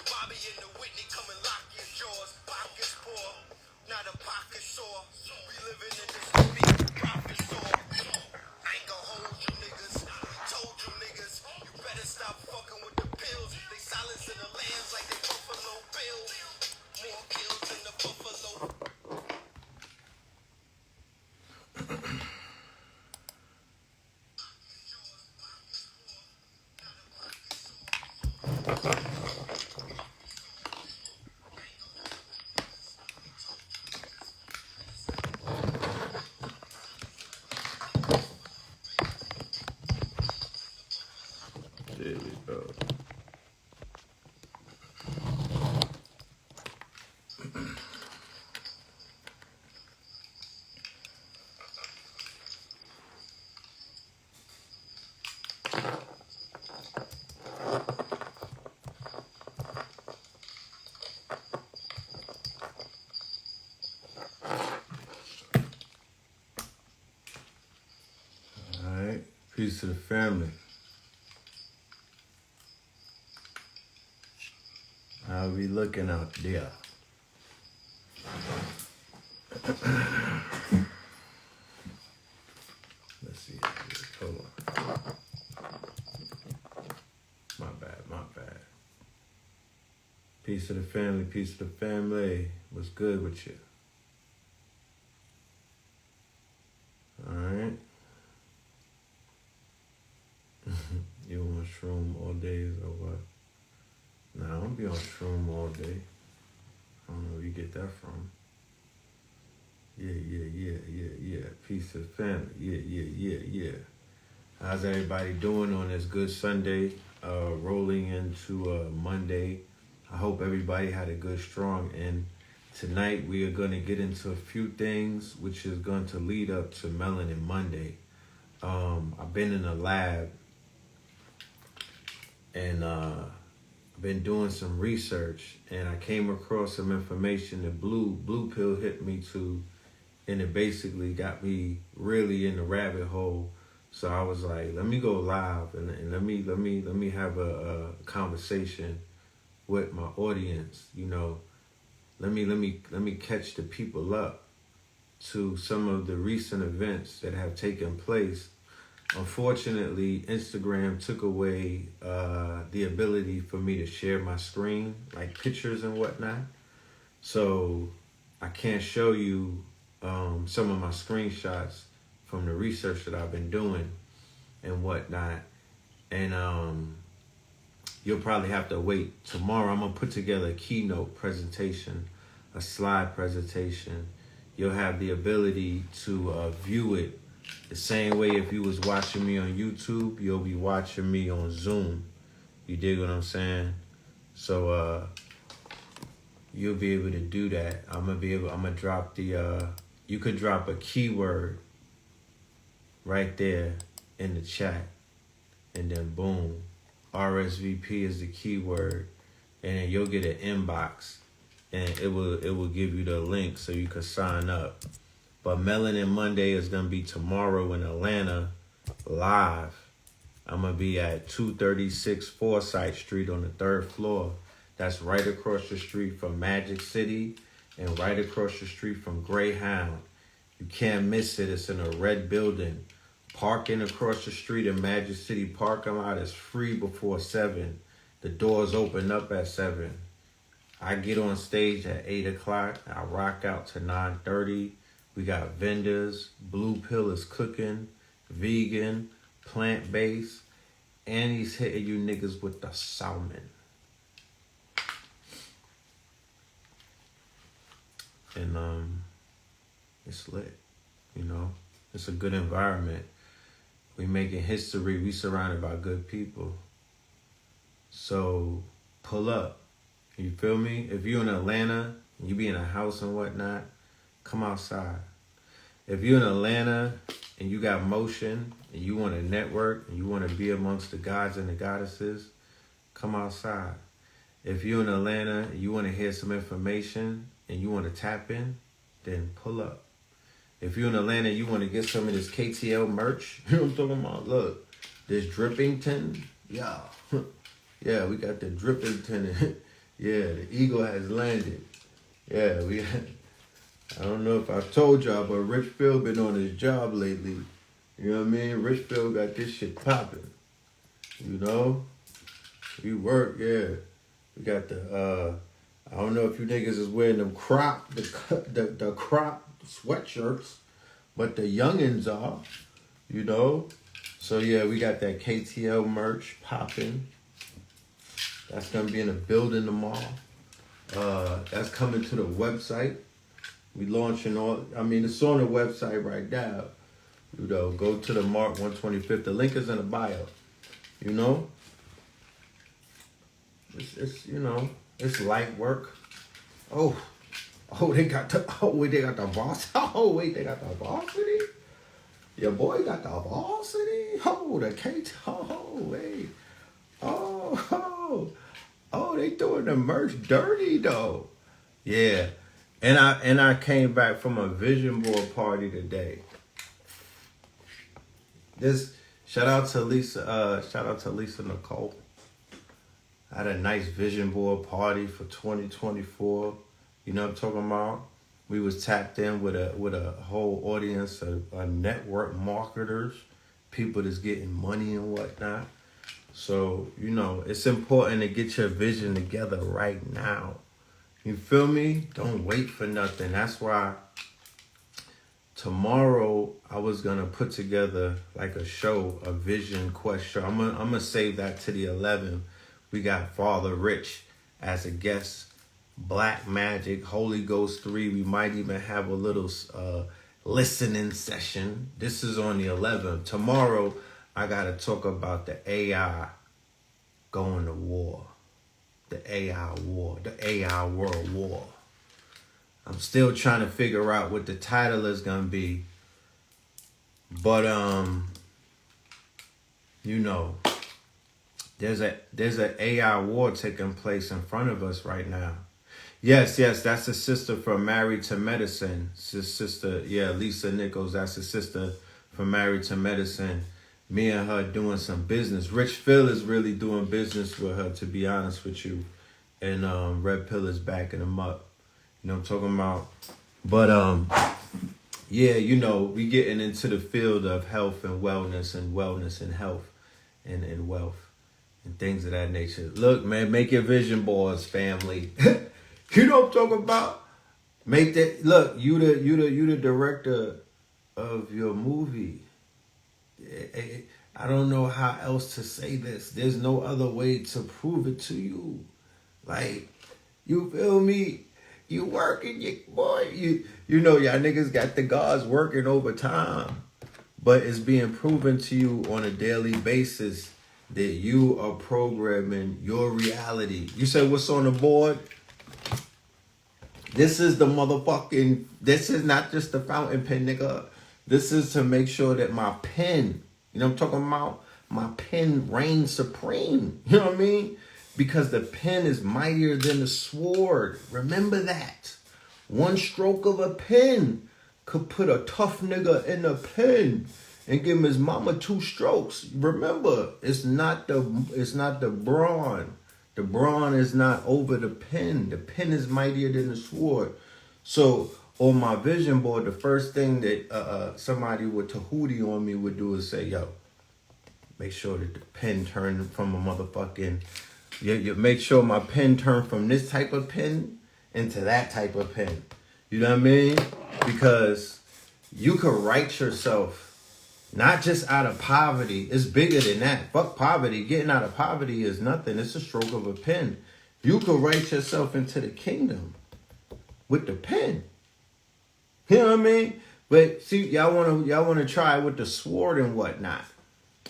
Bobby and the Whitney come and lock your jaws. Pockets poor, not a pocket sore. We living in this movie, profit store. I ain't gonna hold you niggas. Told you niggas, you better stop fucking with the pills. They silencing the lambs like they Buffalo Bills. More kills than the Buffalo. There we go. All right. Peace to the family. How we looking out there? Let's see. Hold on. My bad. Peace to the family, peace to the family. What's good with you? Alright. You on shroom all days or what? Nah, I don't be on shroom all day. I don't know where you get that from. Yeah. Peace to the family. Yeah. How's everybody doing on this good Sunday? Rolling into Monday. I hope everybody had a good, strong end. Tonight we are going to get into a few things which is going to lead up to Melanin Monday. I've been in the lab and I've been doing some research and I came across some information that Blue Pill hit me to, and it basically got me really in the rabbit hole. So I was like, let me go live and let me have a conversation with my audience. You know, let me catch the people up to some of the recent events that have taken place. Unfortunately, Instagram took away the ability for me to share my screen, like pictures and whatnot. So I can't show you some of my screenshots from the research that I've been doing and whatnot. And you'll probably have to wait. Tomorrow I'm going to put together a keynote presentation, a slide presentation. You'll have the ability to view it the same way if you was watching me on YouTube, you'll be watching me on Zoom. You dig what I'm saying? So you'll be able to do that. I'm gonna drop the you could drop a keyword right there in the chat, and then boom, RSVP is the keyword, and then you'll get an inbox, and it will give you the link so you can sign up. But Melanin Monday is going to be tomorrow in Atlanta, live. I'm going to be at 236 Forsyth Street on the 3rd floor. That's right across the street from Magic City and right across the street from Greyhound. You can't miss it. It's in a red building. Parking across the street in Magic City parking lot is free before 7. The doors open up at 7. I get on stage at 8 o'clock. I rock out to 9:30. We got vendors. Blue Pill is cooking, vegan, plant-based, and he's hitting you niggas with the salmon. And it's lit, you know. It's a good environment. We making history. We surrounded by good people. So pull up. You feel me? If you're in Atlanta, you be in a house and whatnot, come outside. If you're in Atlanta and you got motion and you want to network and you want to be amongst the gods and the goddesses, come outside. If you're in Atlanta and you want to hear some information and you want to tap in, then pull up. If you're in Atlanta and you want to get some of this KTL merch, you know what I'm talking about? Look, this Drippington, yeah. Yeah, we got the Drippington Yeah, the eagle has landed. Yeah, we. I don't know if I told y'all, but Rich Phil been on his job lately. You know what I mean? Rich Phil got this shit popping. You know, we work. Yeah, we got the. I don't know if you niggas is wearing them the crop sweatshirts, but the youngins are. You know, so yeah, we got that KTL merch popping. That's gonna be in the building tomorrow. That's coming to the website. We launching all. I mean, it's on the website right now. You know, go to the Mark 125th. The link is in the bio. You know, it's you know, it's light work. Oh, they got the they got the boss. Oh wait, they got the varsity. Your boy got the varsity. Oh, the K. Oh wait. Oh, they doing the merch dirty though. Yeah. And I came back from a vision board party today. This shout out to Lisa Nicole. I had a nice vision board party for 2024. You know what I'm talking about? We was tapped in with a whole audience of network marketers, people that's getting money and whatnot. So, you know, it's important to get your vision together right now. You feel me? Don't wait for nothing. That's why tomorrow I was gonna put together like a show, a vision quest show. I'm gonna save that to the 11th. We got Father Rich as a guest, Black Magic, Holy Ghost 3. We might even have a little listening session. This is on the 11th. Tomorrow I gotta talk about the AI going to war. The AI war, the AI world war. I'm still trying to figure out what the title is gonna be. But you know, there's an AI war taking place in front of us right now. Yes, that's a sister from Married to Medicine. Sister, yeah, Lisa Nichols, that's a sister from Married to Medicine. Me and her doing some business. Rich Phil is really doing business with her, to be honest with you. And Red Pill is backing him up. You know what I'm talking about? But yeah, you know, we getting into the field of health and wellness and health and wealth and things of that nature. Look, man, make your vision boards, family. You know what I'm talking about? Make that look, you the director of your movie. I don't know how else to say this. There's no other way to prove it to you. Like, you feel me? You working, you know y'all niggas got the guards working overtime. But it's being proven to you on a daily basis that you are programming your reality. You say, what's on the board? This is this is not just the fountain pen, nigga. This is to make sure that my pen, you know what I'm talking about? My pen reigns supreme. You know what I mean? Because the pen is mightier than the sword. Remember that. One stroke of a pen could put a tough nigga in a pen and give him his mama 2 strokes. Remember, it's not the brawn. The brawn is not over the pen. The pen is mightier than the sword. So on my vision board, the first thing that somebody with Tahuti on me would do is say, yo, make sure that the pen turn from a motherfucking... You make sure my pen turn from this type of pen into that type of pen. You know what I mean? Because you could write yourself not just out of poverty. It's bigger than that. Fuck poverty. Getting out of poverty is nothing. It's a stroke of a pen. You could write yourself into the kingdom with the pen. You know what I mean? But see, y'all wanna try with the sword and whatnot.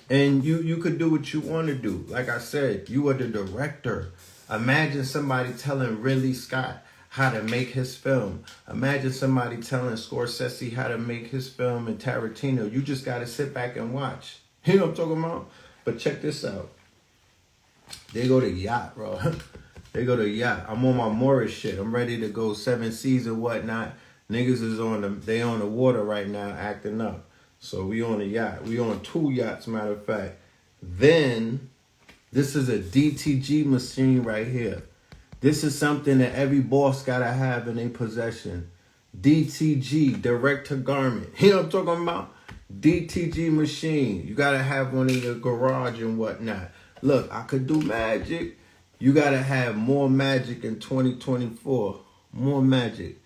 And you could do what you want to do. Like I said, you are the director. Imagine somebody telling Ridley Scott how to make his film. Imagine somebody telling Scorsese how to make his film and Tarantino. You just got to sit back and watch. You know what I'm talking about? But check this out. They go to yacht, bro. They go to yacht. I'm on my Morris shit. I'm ready to go 7 seas and whatnot. Niggas is on the water right now acting up. So we on a yacht. We on 2 yachts, matter of fact. Then, this is a DTG machine right here. This is something that every boss gotta have in their possession. DTG, direct to garment. You know what I'm talking about? DTG machine. You gotta have one in your garage and whatnot. Look, I could do magic. You gotta have more magic in 2024. More magic.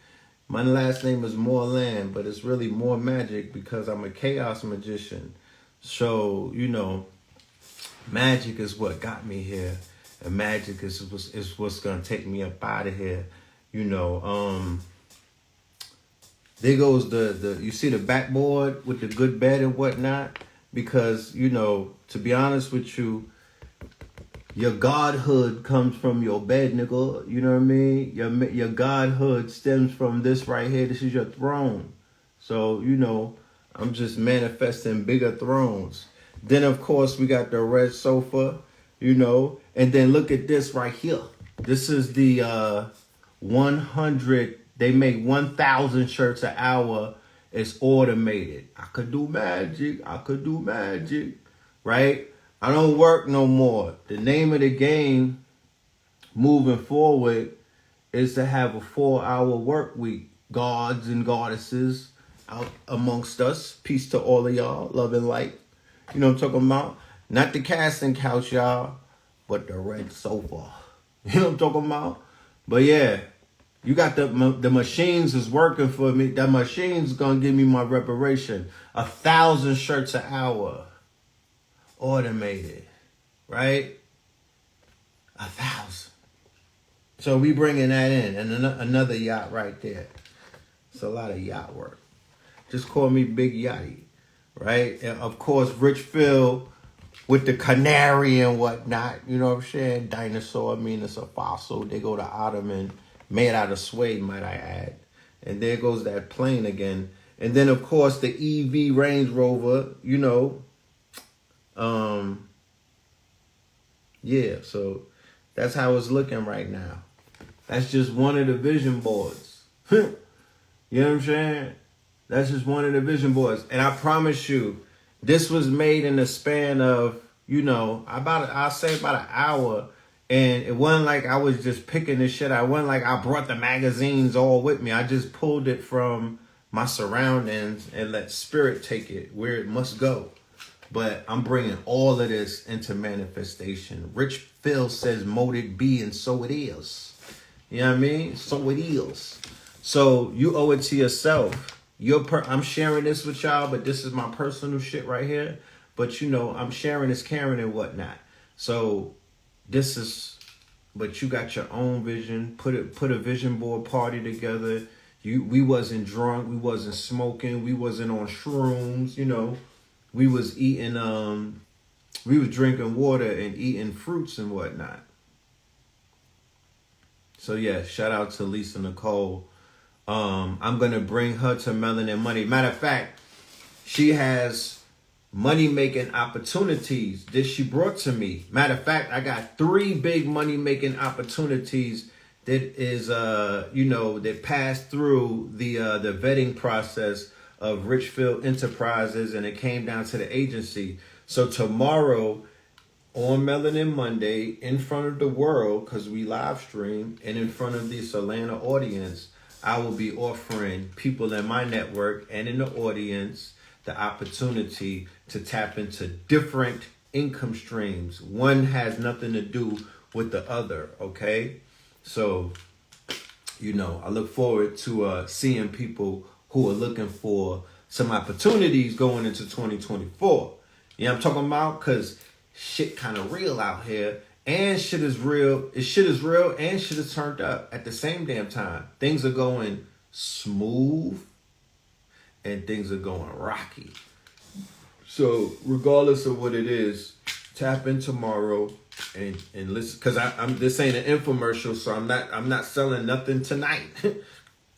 My last name is Moreland, but it's really more magic because I'm a chaos magician. So, you know, magic is what got me here. And magic is what's gonna take me up out of here. You know, there goes the you see the backboard with the good bed and whatnot. Because, you know, to be honest with you, your godhood comes from your bed, nigga. You know what I mean? Your godhood stems from this right here. This is your throne. So, you know, I'm just manifesting bigger thrones. Then, of course, we got the red sofa, you know. And then look at this right here. This is the 100. They make 1,000 shirts an hour. It's automated. I could do magic. I could do magic, right? I don't work no more. The name of the game moving forward is to have a 4-hour work week. Gods and goddesses out amongst us. Peace to all of y'all. Love and light. You know what I'm talking about? Not the casting couch, y'all, but the red sofa. You know what I'm talking about? But yeah, you got the machines is working for me. That machine's going to give me my reparation. 1,000 shirts an hour. Automated, right? 1,000. So we bringing that in, and another yacht right there. It's a lot of yacht work. Just call me Big Yachty, right? And of course, Rich Phil with the canary and whatnot. You know what I'm saying? Dinosaur. I mean, it's a fossil. They go to Ottoman, made out of suede, might I add. And there goes that plane again. And then of course the EV Range Rover. You know. Yeah, so that's how it's looking right now. That's just one of the vision boards. You know what I'm saying? That's just one of the vision boards. And I promise you, this was made in the span of, you know, I'll say about an hour. And it wasn't like I was just picking this shit. It wasn't like I brought the magazines all with me. I just pulled it from my surroundings and let spirit take it where it must go. But I'm bringing all of this into manifestation. Rich Phil says, mote it be, and so it is. You know what I mean? So it is. So you owe it to yourself. I'm sharing this with y'all, but this is my personal shit right here. But, you know, I'm sharing this caring and whatnot. So but you got your own vision. Put a vision board party together. We wasn't drunk. We wasn't smoking. We wasn't on shrooms, you know. We was eating, we was drinking water and eating fruits and whatnot. So yeah, shout out to Lisa Nicole. I'm going to bring her to Melanin Money. Matter of fact, she has money-making opportunities that she brought to me. Matter of fact, I got 3 big money-making opportunities that is, you know, that passed through the vetting process of Richfield Enterprises, and it came down to the agency. So tomorrow on Melanin Monday, in front of the world, because we live stream, and in front of this Atlanta audience, I will be offering people in my network and in the audience the opportunity to tap into different income streams. One has nothing to do with the other, okay? So, you know, I look forward to seeing people who are looking for some opportunities going into 2024. You know what I'm talking about? Because shit kind of real out here. And shit is real. Shit is real and shit is turned up at the same damn time. Things are going smooth and things are going rocky. So regardless of what it is, tap in tomorrow and listen. Because this ain't an infomercial, so I'm not selling nothing tonight.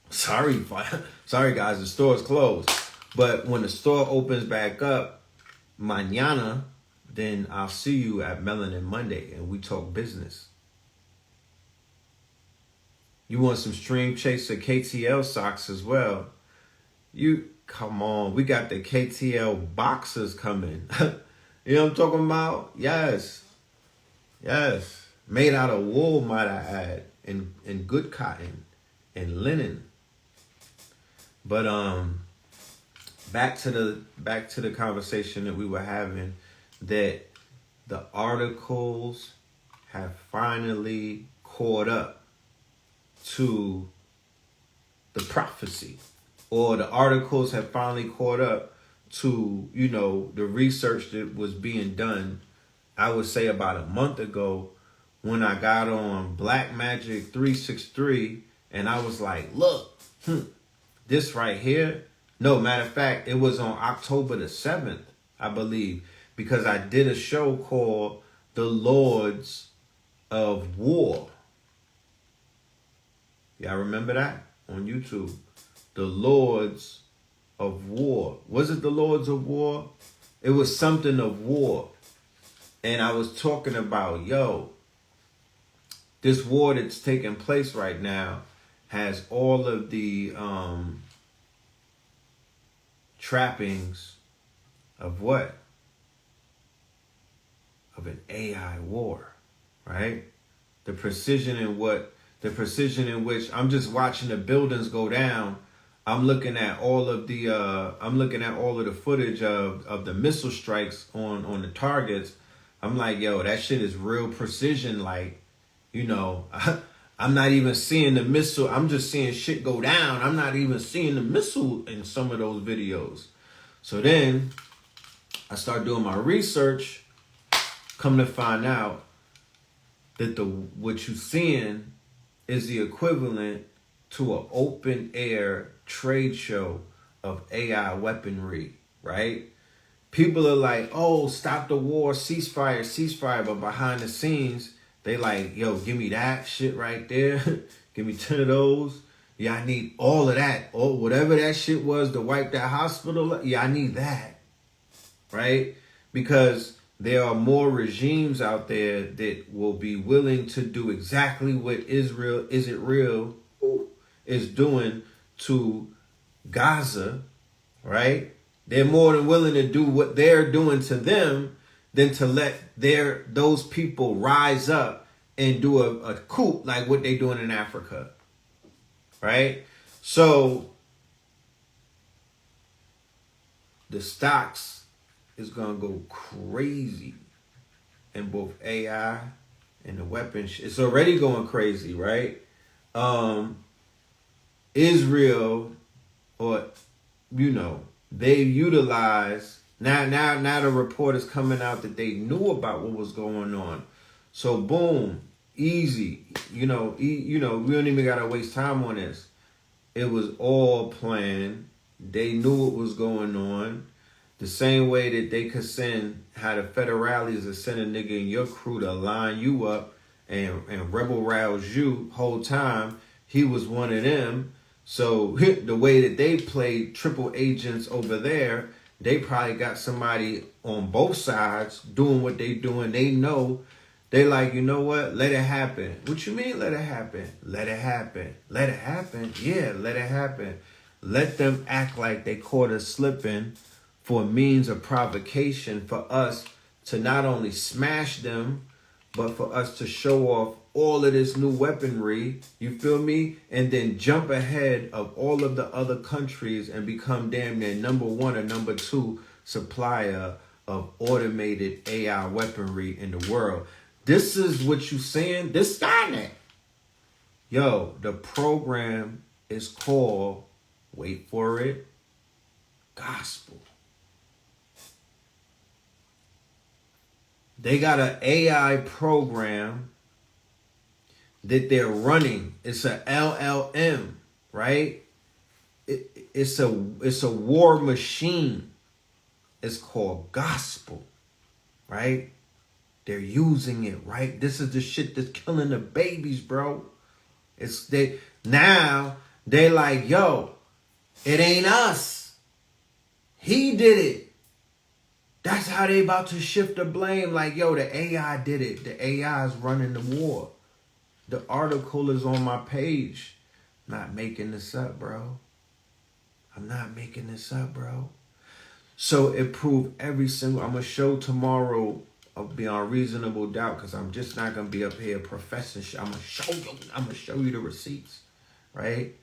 Sorry guys, the store is closed. But when the store opens back up, mañana, then I'll see you at Melanin Monday and we talk business. You want some Stream Chaser KTL socks as well? Come on, we got the KTL boxers coming. You know what I'm talking about? Yes. Made out of wool, might I add. and good cotton and linen. But back to the conversation that we were having, that the articles have finally caught up to the prophecy, or the articles have finally caught up to, you know, the research that was being done, I would say about a month ago, when I got on Black Magic 363, and I was like, look, this right here. No, matter of fact, it was on October the 7th, I believe, because I did a show called The Lords of War. Y'all remember that? On YouTube. The Lords of War. Was it The Lords of War? It was something of war. And I was talking about, yo, this war that's taking place right now has all of the trappings of what? Of an AI war, right? The precision in which I'm just watching the buildings go down. I'm looking at all of the footage of the missile strikes on the targets. I'm like, yo, that shit is real precision. Like, you know, I'm not even seeing the missile. I'm just seeing shit go down. I'm not even seeing the missile in some of those videos. So then I start doing my research. Come to find out that what you're seeing is the equivalent to an open air trade show of AI weaponry, right? People are like, oh, stop the war, ceasefire. But behind the scenes, they like, yo, give me that shit right there. Give me 10 of those. Yeah, I need all of that. Or whatever that shit was to wipe that hospital. Yeah, I need that. Right? Because there are more regimes out there that will be willing to do exactly what Israel is doing to Gaza, right? They're more than willing to do what they're doing to them than to let those people rise up and do a coup like what they're doing in Africa, right? So the stocks is going to go crazy in both AI and the weapons. It's already going crazy, right? Israel, or, you know, they utilize, now the report is coming out that they knew about what was going on. So boom, easy. You know, we don't even got to waste time on this. It was all planned. They knew what was going on. The same way that they could how the federales are send a nigga in your crew to line you up and rebel rouse you whole time. He was one of them. So the way that they played triple agents over there, they probably got somebody on both sides doing what they doing. They know. They like, you know what? Let it happen. What you mean let it happen? Let it happen. Let it happen? Yeah, let it happen. Let them act like they caught us slipping for a means of provocation for us to not only smash them, but for us to show off all of this new weaponry, you feel me? And then jump ahead of all of the other countries and become damn near number one or number two supplier of automated AI weaponry in the world. This is what you saying? This Skynet. Yo, the program is called, wait for it, gospel. They got an AI program that they're running. It's a LLM, right? It's a war machine. It's called gospel, right? They're using it, right? This is the shit that's killing the babies, bro. They like, yo, it ain't us. He did it. That's how they about to shift the blame. Like, yo, the AI did it. The AI is running the war. The article is on my page. I'm not making this up, bro. I'm not making this up, bro. So it proved I'm going to show tomorrow beyond reasonable doubt, because I'm just not gonna be up here professing shit. I'm gonna show you the receipts, right?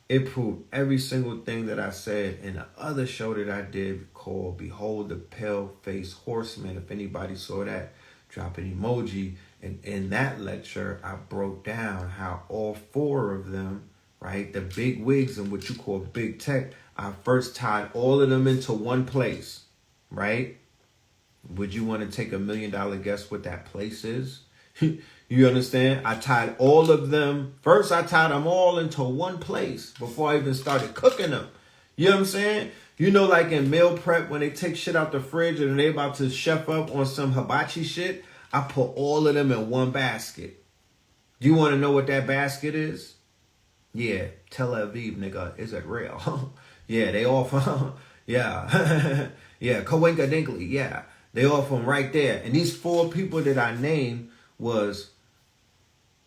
It proved every single thing that I said in the other show that I did called Behold the Pale-Faced Horseman. If anybody saw that, drop an emoji. And in that lecture, I broke down how all four of them, right, the big wigs and what you call big tech, I first tied all of them into one place, right? Would you want to take $1 million guess what that place is? You understand? I tied all of them. First, I tied them all into one place before I even started cooking them. You know what I'm saying? You know, like in meal prep, when they take shit out the fridge and they about to chef up on some hibachi shit, I put all of them in one basket. Do you want to know what that basket is? Yeah, Tel Aviv, nigga. Is it real? Yeah, they all from, yeah. Yeah, Kawinka Dinkley, yeah. They all from right there. And these four people that I named was,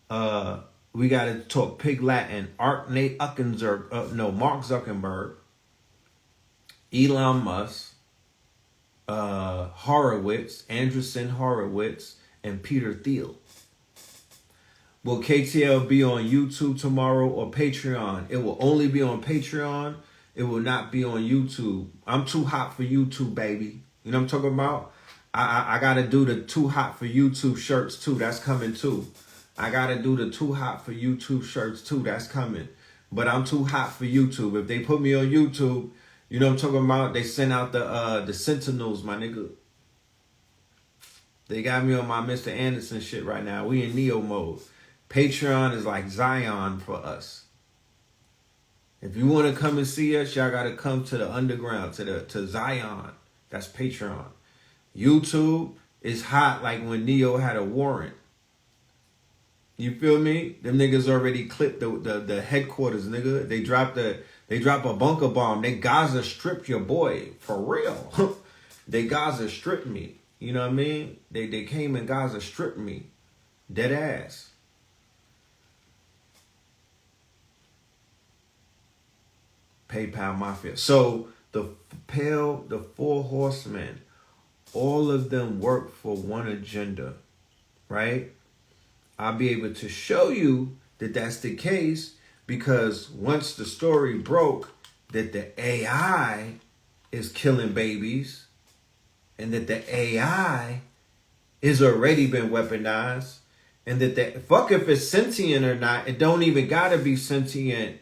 we got to talk Pig Latin, Mark Zuckerberg, Elon Musk, Horowitz, Andreessen Horowitz, and Peter Thiel. Will KTL be on YouTube tomorrow or Patreon? It will only be on Patreon. It will not be on YouTube. I'm too hot for YouTube, baby. You know what I'm talking about? I got to do the too hot for YouTube shirts too. That's coming too. I got to do the too hot for YouTube shirts too. That's coming. But I'm too hot for YouTube. If they put me on YouTube, you know what I'm talking about? They send out the Sentinels, my nigga. They got me on my Mr. Anderson shit right now. We in Neo mode. Patreon is like Zion for us. If you want to come and see us, y'all got to come to the underground, to Zion. That's Patreon. YouTube is hot like when Neo had a warrant. You feel me? Them niggas already clipped the headquarters, nigga. They drop a bunker bomb. They Gaza stripped your boy. For real. They Gaza stripped me. You know what I mean? They came and Gaza stripped me. Dead ass. PayPal Mafia. So the four horsemen, all of them work for one agenda, right? I'll be able to show you that that's the case because once the story broke that the AI is killing babies and that the AI is already been weaponized and that fuck if it's sentient or not, it don't even gotta be sentient.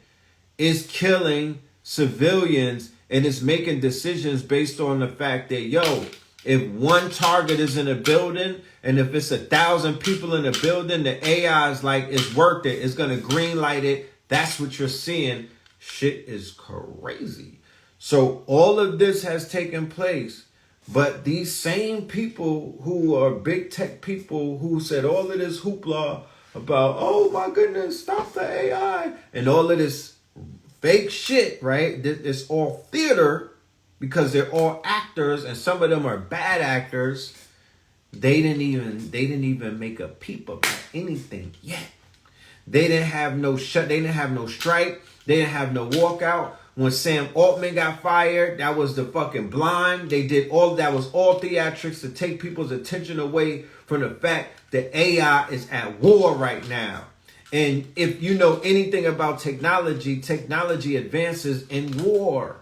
It's killing civilians and it's making decisions based on the fact that, yo, if one target is in a building and if it's 1,000 people in a building, the AI is like, it's worth it. It's going to green light it. That's what you're seeing. Shit is crazy. So all of this has taken place. But these same people who are big tech people who said all of this hoopla about, oh my goodness, stop the AI and all of this fake shit, right? It's all theater because they're all actors and some of them are bad actors. They didn't even make a peep about anything yet. They didn't have no they didn't have no strike. They didn't have no walkout. When Sam Altman got fired, that was the fucking blind. They did all that was all theatrics to take people's attention away from the fact that AI is at war right now. And if you know anything about technology, technology advances in war.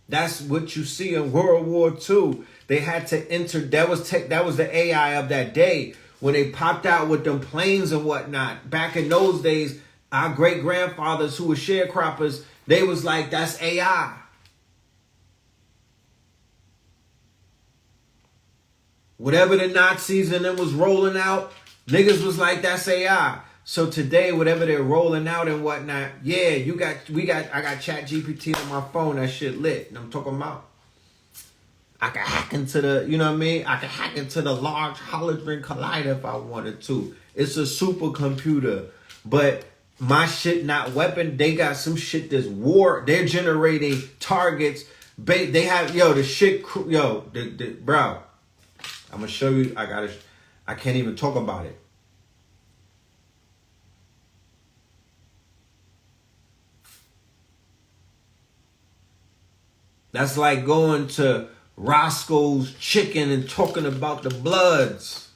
That's what you see in World War II. They had to enter. That was the AI of that day when they popped out with them planes and whatnot. Back in those days, our great grandfathers who were sharecroppers, they was like, that's AI. Whatever the Nazis and them was rolling out, niggas was like, that's AI. So today, whatever they're rolling out and whatnot, yeah, I got Chat GPT on my phone, that shit lit. And I'm talking about, I can hack into the, you know what I mean? I can hack into the Large Hadron Collider if I wanted to. It's a supercomputer. But my shit not weapon, they got some shit that's war. They're generating targets. They have, the shit, bro. I'm going to show you, I can't even talk about it. That's like going to Roscoe's Chicken and talking about the Bloods.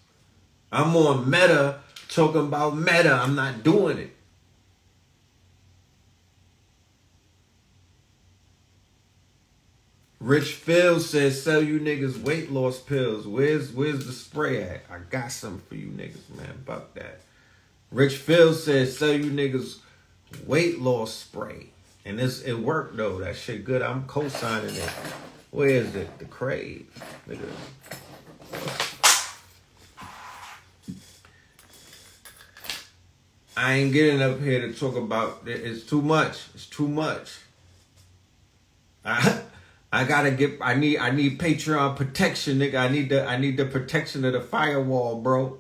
I'm on Meta talking about Meta. I'm not doing it. Rich Phil says, sell you niggas weight loss pills. Where's the spray at? I got something for you niggas, man. About that. Rich Phil says, sell you niggas weight loss spray. And it worked though. That shit good. I'm co-signing it. Where is it? The Crave. Nigga. I ain't getting up here to talk about it. It's too much. It's too much. I need Patreon protection, nigga. I need the protection of the firewall, bro.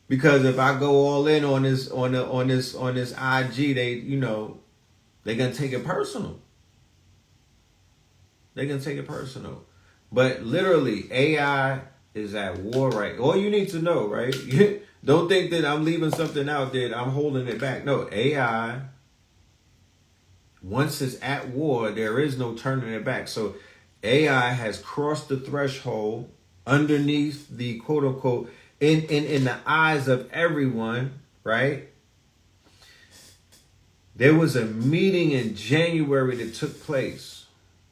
Because if I go all in on this IG, they gonna take it personal. They're gonna take it personal. But literally, AI is at war, right? All you need to know, right? Don't think that I'm leaving something out there. I'm holding it back. No, AI, once it's at war, there is no turning it back. So AI has crossed the threshold underneath the quote unquote in the eyes of everyone, right? There was a meeting in January that took place.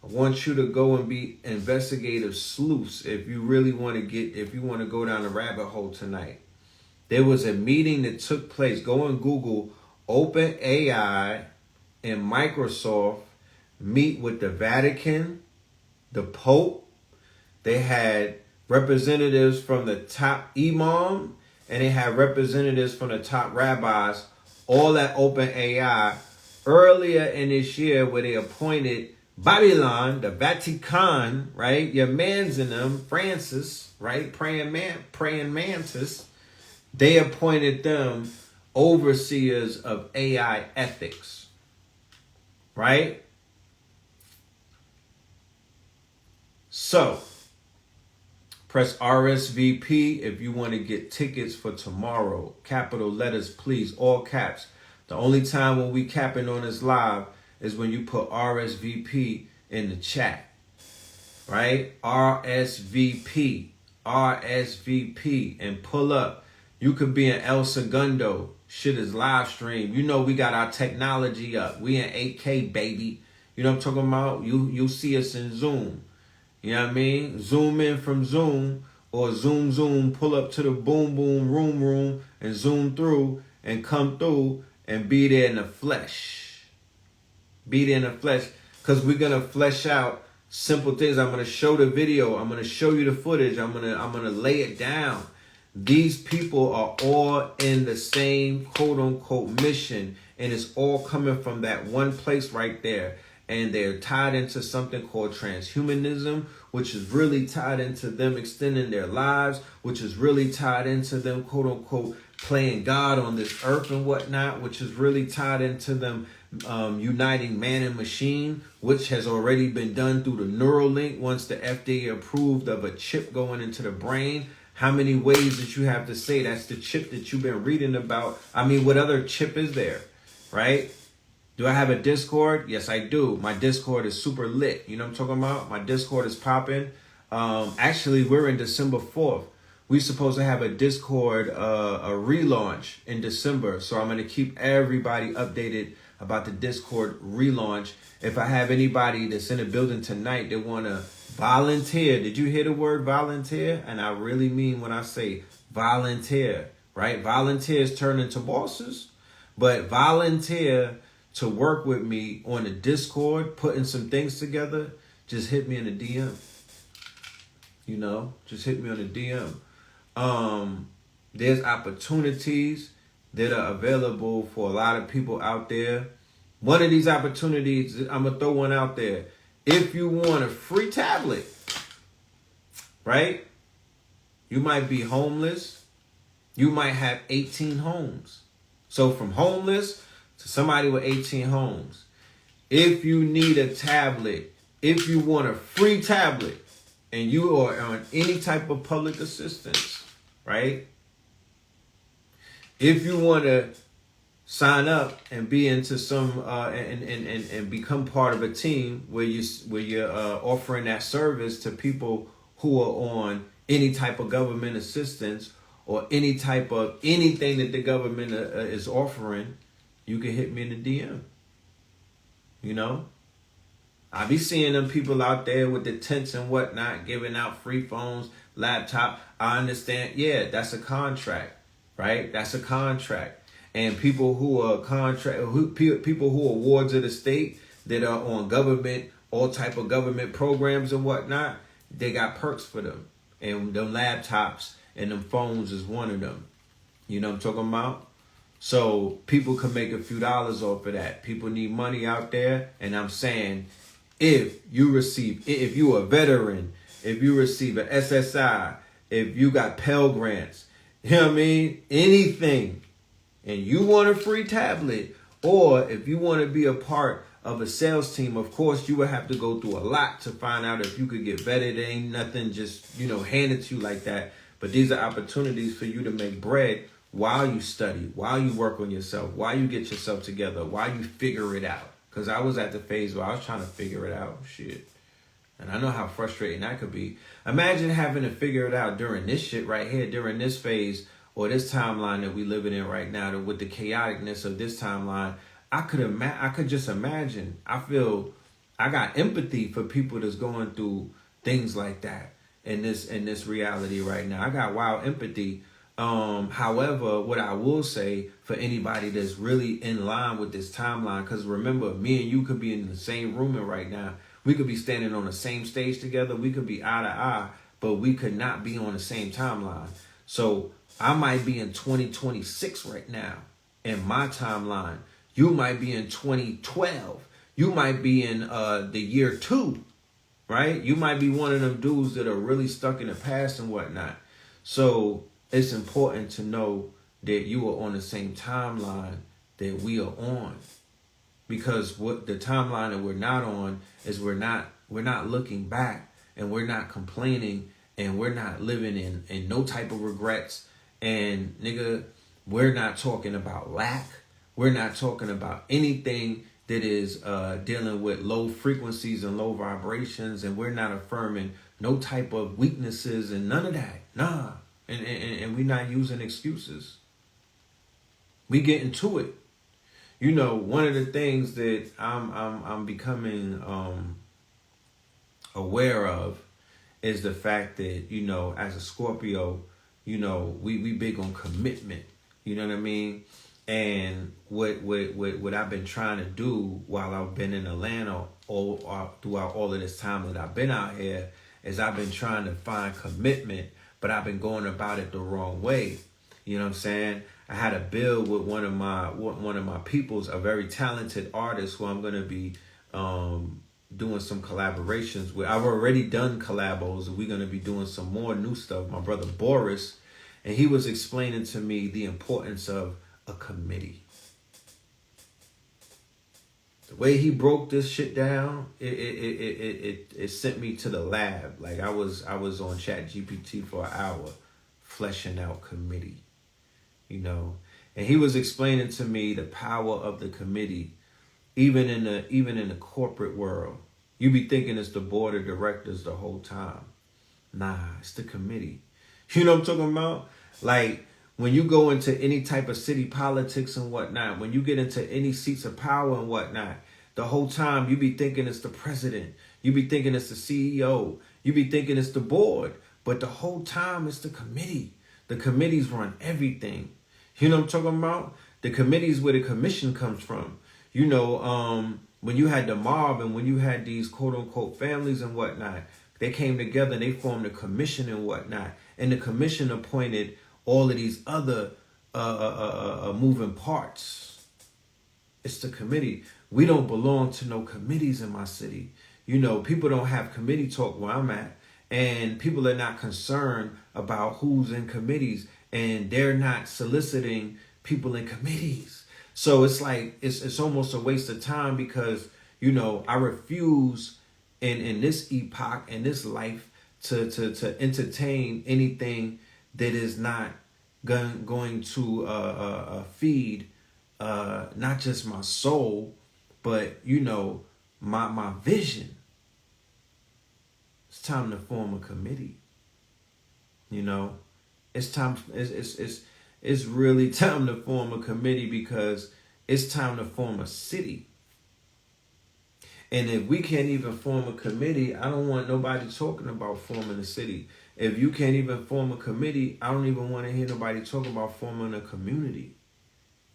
I want you to go and be investigative sleuths if you really want to go down the rabbit hole tonight. There was a meeting that took place. Go and Google OpenAI and Microsoft meet with the Vatican, the Pope. They had representatives from the top imam, and they had representatives from the top rabbis, all at OpenAI earlier in this year, where they appointed Babylon, the Vatican, right? Your man's in them, Francis, right? Praying mantis. They appointed them overseers of AI ethics, right? So, press RSVP if you want to get tickets for tomorrow. Capital letters, please, all caps. The only time when we capping on this live is when you put RSVP in the chat, right? RSVP, and pull up. You could be in El Segundo. Shit is live stream. You know we got our technology up. We in 8K, baby. You know what I'm talking about? You see us in Zoom. You know what I mean? Zoom in from Zoom, or zoom, pull up to the boom, room, and zoom through and come through and be there in the flesh. Be there in the flesh, because we're going to flesh out simple things. I'm going to show the video. I'm going to show you the footage. I'm going to lay it down. These people are all in the same quote unquote mission, and it's all coming from that one place right there. And they're tied into something called transhumanism, which is really tied into them extending their lives, which is really tied into them, quote unquote, playing God on this earth and whatnot, which is really tied into them uniting man and machine, which has already been done through the Neuralink once the FDA approved of a chip going into the brain. How many ways that you have to say that's the chip that you've been reading about? I mean, what other chip is there, right? Do I have a Discord? Yes, I do. My Discord is super lit. You know what I'm talking about? My Discord is popping. Actually, we're in December 4th. We're supposed to have a Discord, a relaunch in December. So I'm going to keep everybody updated about the Discord relaunch. If I have anybody that's in the building tonight that want to volunteer. Did you hear the word volunteer? And I really mean when I say volunteer, right? Volunteers turn into bosses, but volunteer to work with me on the Discord, putting some things together, just hit me in the DM. You know, just hit me on the DM. There's opportunities that are available for a lot of people out there. One of these opportunities, I'm going to throw one out there. If you want a free tablet, right? You might be homeless. You might have 18 homes. So from homeless to somebody with 18 homes. If you need a tablet, if you want a free tablet, and you are on any type of public assistance, right? If you want to sign up and be into some and become part of a team where you're offering that service to people who are on any type of government assistance or any type of anything that the government is offering. You can hit me in the DM. You know, I be seeing them people out there with the tents and whatnot, giving out free phones, laptop. I understand. Yeah, that's a contract, right? That's a contract. And people who are people who are wards of the state that are on government, all type of government programs and whatnot, they got perks for them. And them laptops and them phones is one of them. You know what I'm talking about? So people can make a few dollars off of that. People need money out there. And I'm saying, if you a veteran, if you receive an SSI, if you got Pell Grants, you know what I mean? Anything. And you want a free tablet, or if you want to be a part of a sales team, of course, you would have to go through a lot to find out if you could get vetted. It ain't nothing just, handed to you like that. But these are opportunities for you to make bread while you study, while you work on yourself, while you get yourself together, while you figure it out. Because I was at the phase where I was trying to figure it out. Shit. And I know how frustrating that could be. Imagine having to figure it out during this shit right here, during this phase, or this timeline that we living in right now, with the chaoticness of this timeline. I could just imagine. I got empathy for people that's going through things like that in this reality right now. I got wild empathy. However, what I will say for anybody that's really in line with this timeline, because remember, me and you could be in the same room right now. We could be standing on the same stage together. We could be eye to eye, but we could not be on the same timeline. So I might be in 2026 right now in my timeline. You might be in 2012. You might be in the year 2, right? You might be one of them dudes that are really stuck in the past and whatnot. So it's important to know that you are on the same timeline that we are on. Because what the timeline that we're not on is we're not looking back, and we're not complaining, and we're not living in no type of regrets. And nigga, we're not talking about lack. We're not talking about anything that is dealing with low frequencies and low vibrations. And we're not affirming no type of weaknesses and none of that. Nah. And we're not using excuses. We get into it. One of the things that I'm becoming aware of is the fact that, as a Scorpio, we big on commitment. You know what I mean? And what I've been trying to do while I've been in Atlanta throughout all of this time that I've been out here is I've been trying to find commitment, but I've been going about it the wrong way. You know what I'm saying? I had a bill with one of my peoples, a very talented artist who I'm going to be doing some collaborations with. I've already done collabos, and we're going to be doing some more new stuff. My brother Boris, and he was explaining to me the importance of a committee. The way he broke this shit down, it sent me to the lab. Like I was on GPT for an hour, fleshing out committee. And he was explaining to me the power of the committee, even in the corporate world. You be thinking it's the board of directors the whole time. Nah, it's the committee. You know what I'm talking about? Like when you go into any type of city politics and whatnot, when you get into any seats of power and whatnot, the whole time you be thinking it's the president. You be thinking it's the CEO. You be thinking it's the board. But the whole time it's the committee. The committees run everything. You know what I'm talking about? The committees where the commission comes from. When you had the mob and when you had these quote unquote families and whatnot, they came together and they formed a commission and whatnot. And the commission appointed all of these other moving parts. It's the committee. We don't belong to no committees in my city. People don't have committee talk where I'm at. And people are not concerned about who's in committees, and they're not soliciting people in committees. So it's like it's almost a waste of time because I refuse in this epoch in this life to entertain anything that is not going to feed not just my soul, but you know, my vision. It's time to form a committee. You know, it's time. It's really time to form a committee because it's time to form a city. And if we can't even form a committee, I don't want nobody talking about forming a city. If you can't even form a committee, I don't even want to hear nobody talking about forming a community.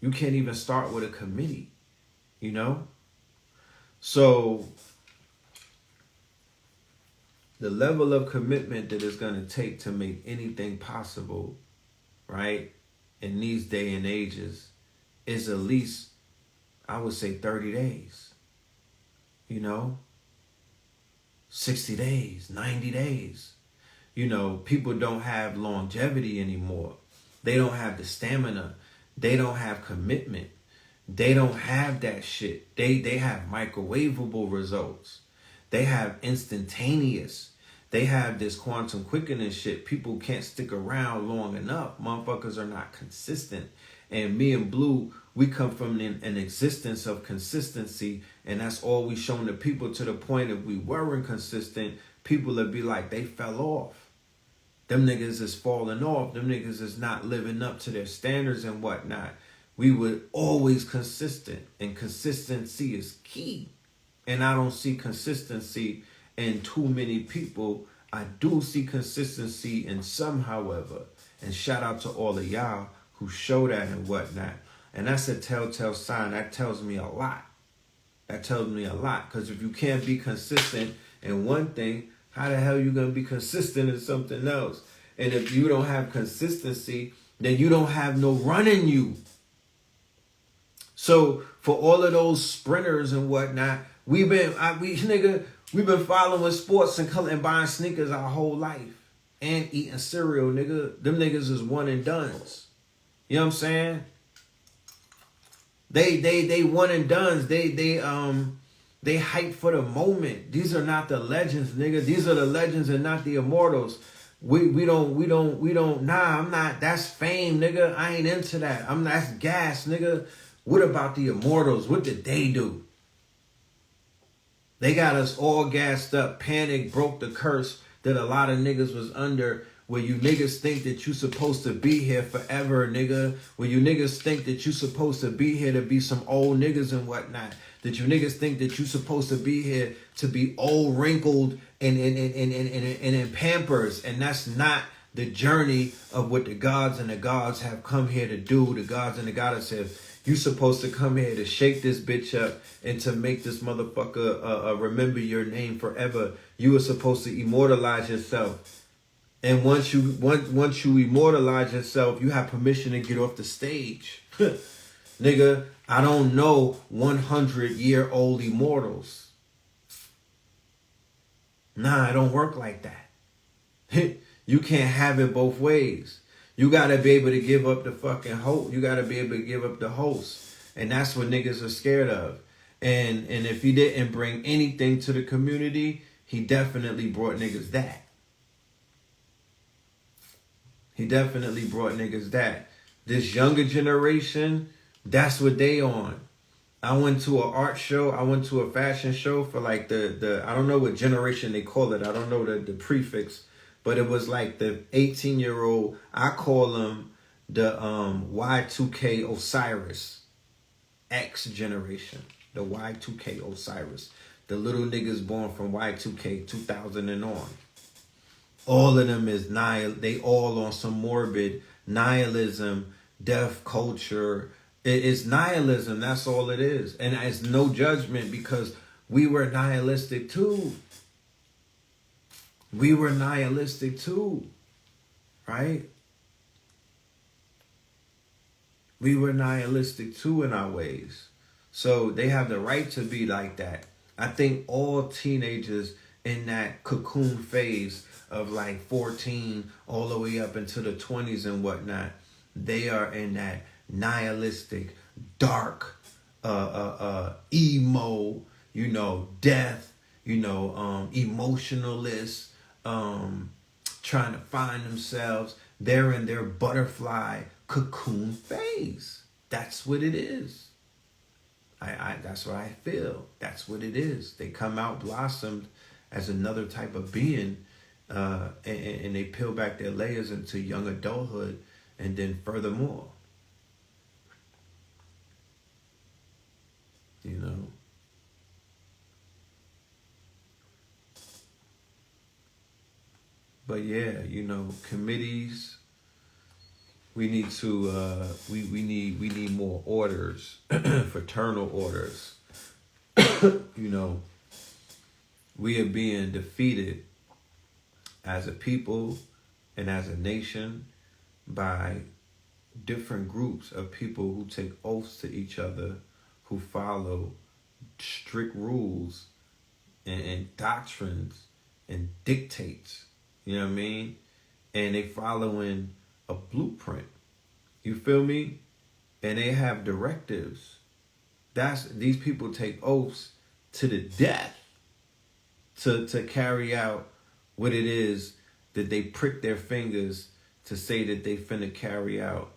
You can't even start with a committee, you know? So the level of commitment that it's going to take to make anything possible, right, in these day and ages is at least, I would say, 30 days. You know? 60 days, 90 days. You know, people don't have longevity anymore. They don't have the stamina. They don't have commitment. They don't have that shit. They have microwavable results. They have instantaneous. They have this quantum quickening shit. People can't stick around long enough. Motherfuckers are not consistent. And me and Blue, we come from an existence of consistency. And that's all we shown to people, to the point if we weren't consistent, people would be like, they fell off. Them niggas is falling off. Them niggas is not living up to their standards and whatnot. We were always consistent. And consistency is key. And I don't see consistency in too many people. I do see consistency in some, however. And shout out to all of y'all who show that and whatnot. And that's a telltale sign. That tells me a lot. That tells me a lot. Because if you can't be consistent in one thing, how the hell you going to be consistent in something else? And if you don't have consistency, then you don't have no run in you. So for all of those sprinters and whatnot, we've been following sports and buying sneakers our whole life and eating cereal, nigga. Them niggas is one and dones. You know what I'm saying? They one and dones. They hype for the moment. These are not the legends, nigga. These are the legends and not the immortals. We don't. Nah, I'm not. That's fame, nigga. I ain't into that. That's gas, nigga. What about the immortals? What did they do? They got us all gassed up. Panic broke the curse that a lot of niggas was under. Where you niggas think that you supposed to be here forever, nigga. Where you niggas think that you supposed to be here to be some old niggas and whatnot. That you niggas think that you supposed to be here to be old, wrinkled, and in Pampers. And that's not the journey of what the gods and the gods have come here to do. The gods and the goddess have. You supposed to come here to shake this bitch up and to make this motherfucker remember your name forever. You were supposed to immortalize yourself. And once you immortalize yourself, you have permission to get off the stage. Nigga, I don't know 100-year-old immortals. Nah, it don't work like that. You can't have it both ways. You got to be able to give up the fucking host. You got to be able to give up the host. And that's what niggas are scared of. And if he didn't bring anything to the community, he definitely brought niggas that. He definitely brought niggas that. This younger generation, that's what they on. I went to an art show. I went to a fashion show for like the I don't know what generation they call it. I don't know the prefix. But it was like the 18-year-old, I call them the Y2K Osiris X generation. The Y2K Osiris. The little niggas born from Y2K 2000 and on. All of them is they all on some morbid nihilism, death culture. It's nihilism, that's all it is. And it's no judgment because we were nihilistic too. We were nihilistic too, right? We were nihilistic too in our ways. So they have the right to be like that. I think all teenagers in that cocoon phase of like 14 all the way up into the 20s and whatnot, they are in that nihilistic, dark, emo, death, emotionalist, trying to find themselves. They're in their butterfly cocoon phase. That's what it is. That's what I feel. That's what it is. They come out blossomed as another type of being, and they peel back their layers into young adulthood, and then furthermore, you know. But yeah, you know, committees. We need to. We need more orders, fraternal orders. You know, we are being defeated as a people and as a nation by different groups of people who take oaths to each other, who follow strict rules and doctrines and dictates. You know what I mean? And they following a blueprint. You feel me? And they have directives. These people take oaths to the death to carry out what it is that they prick their fingers to say that they finna carry out.